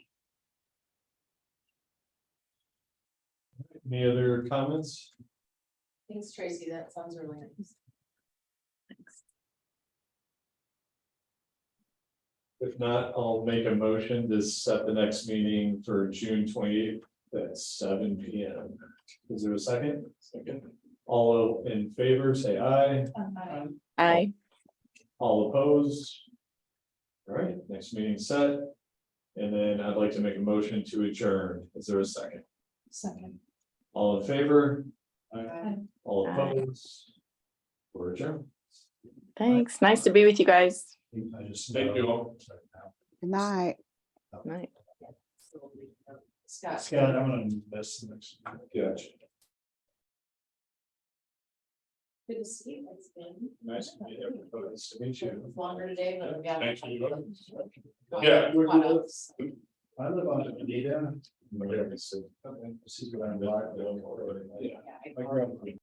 Any other comments? Thanks, Tracy. That sounds really nice. Thanks. If not, I'll make a motion to set the next meeting for June 28th at 7 p.m. Is there a second? Second. All in favor, say aye. Aye. All opposed? All right, next meeting set. And then I'd like to make a motion to adjourn. Is there a second? Second. All in favor? Aye. All Aye. opposed? We're adjourned. Thanks. Nice to be with you guys. I just. Thank you all. Good night. Night. Scott. Scott, I'm gonna miss the next. Gotcha. Good to see you. It's been Nice to meet everybody. Nice to meet you. longer today, but we got. Thanks for your- Yeah. I live on Anita. Okay, so- This is what I'm like. Yeah, I grew up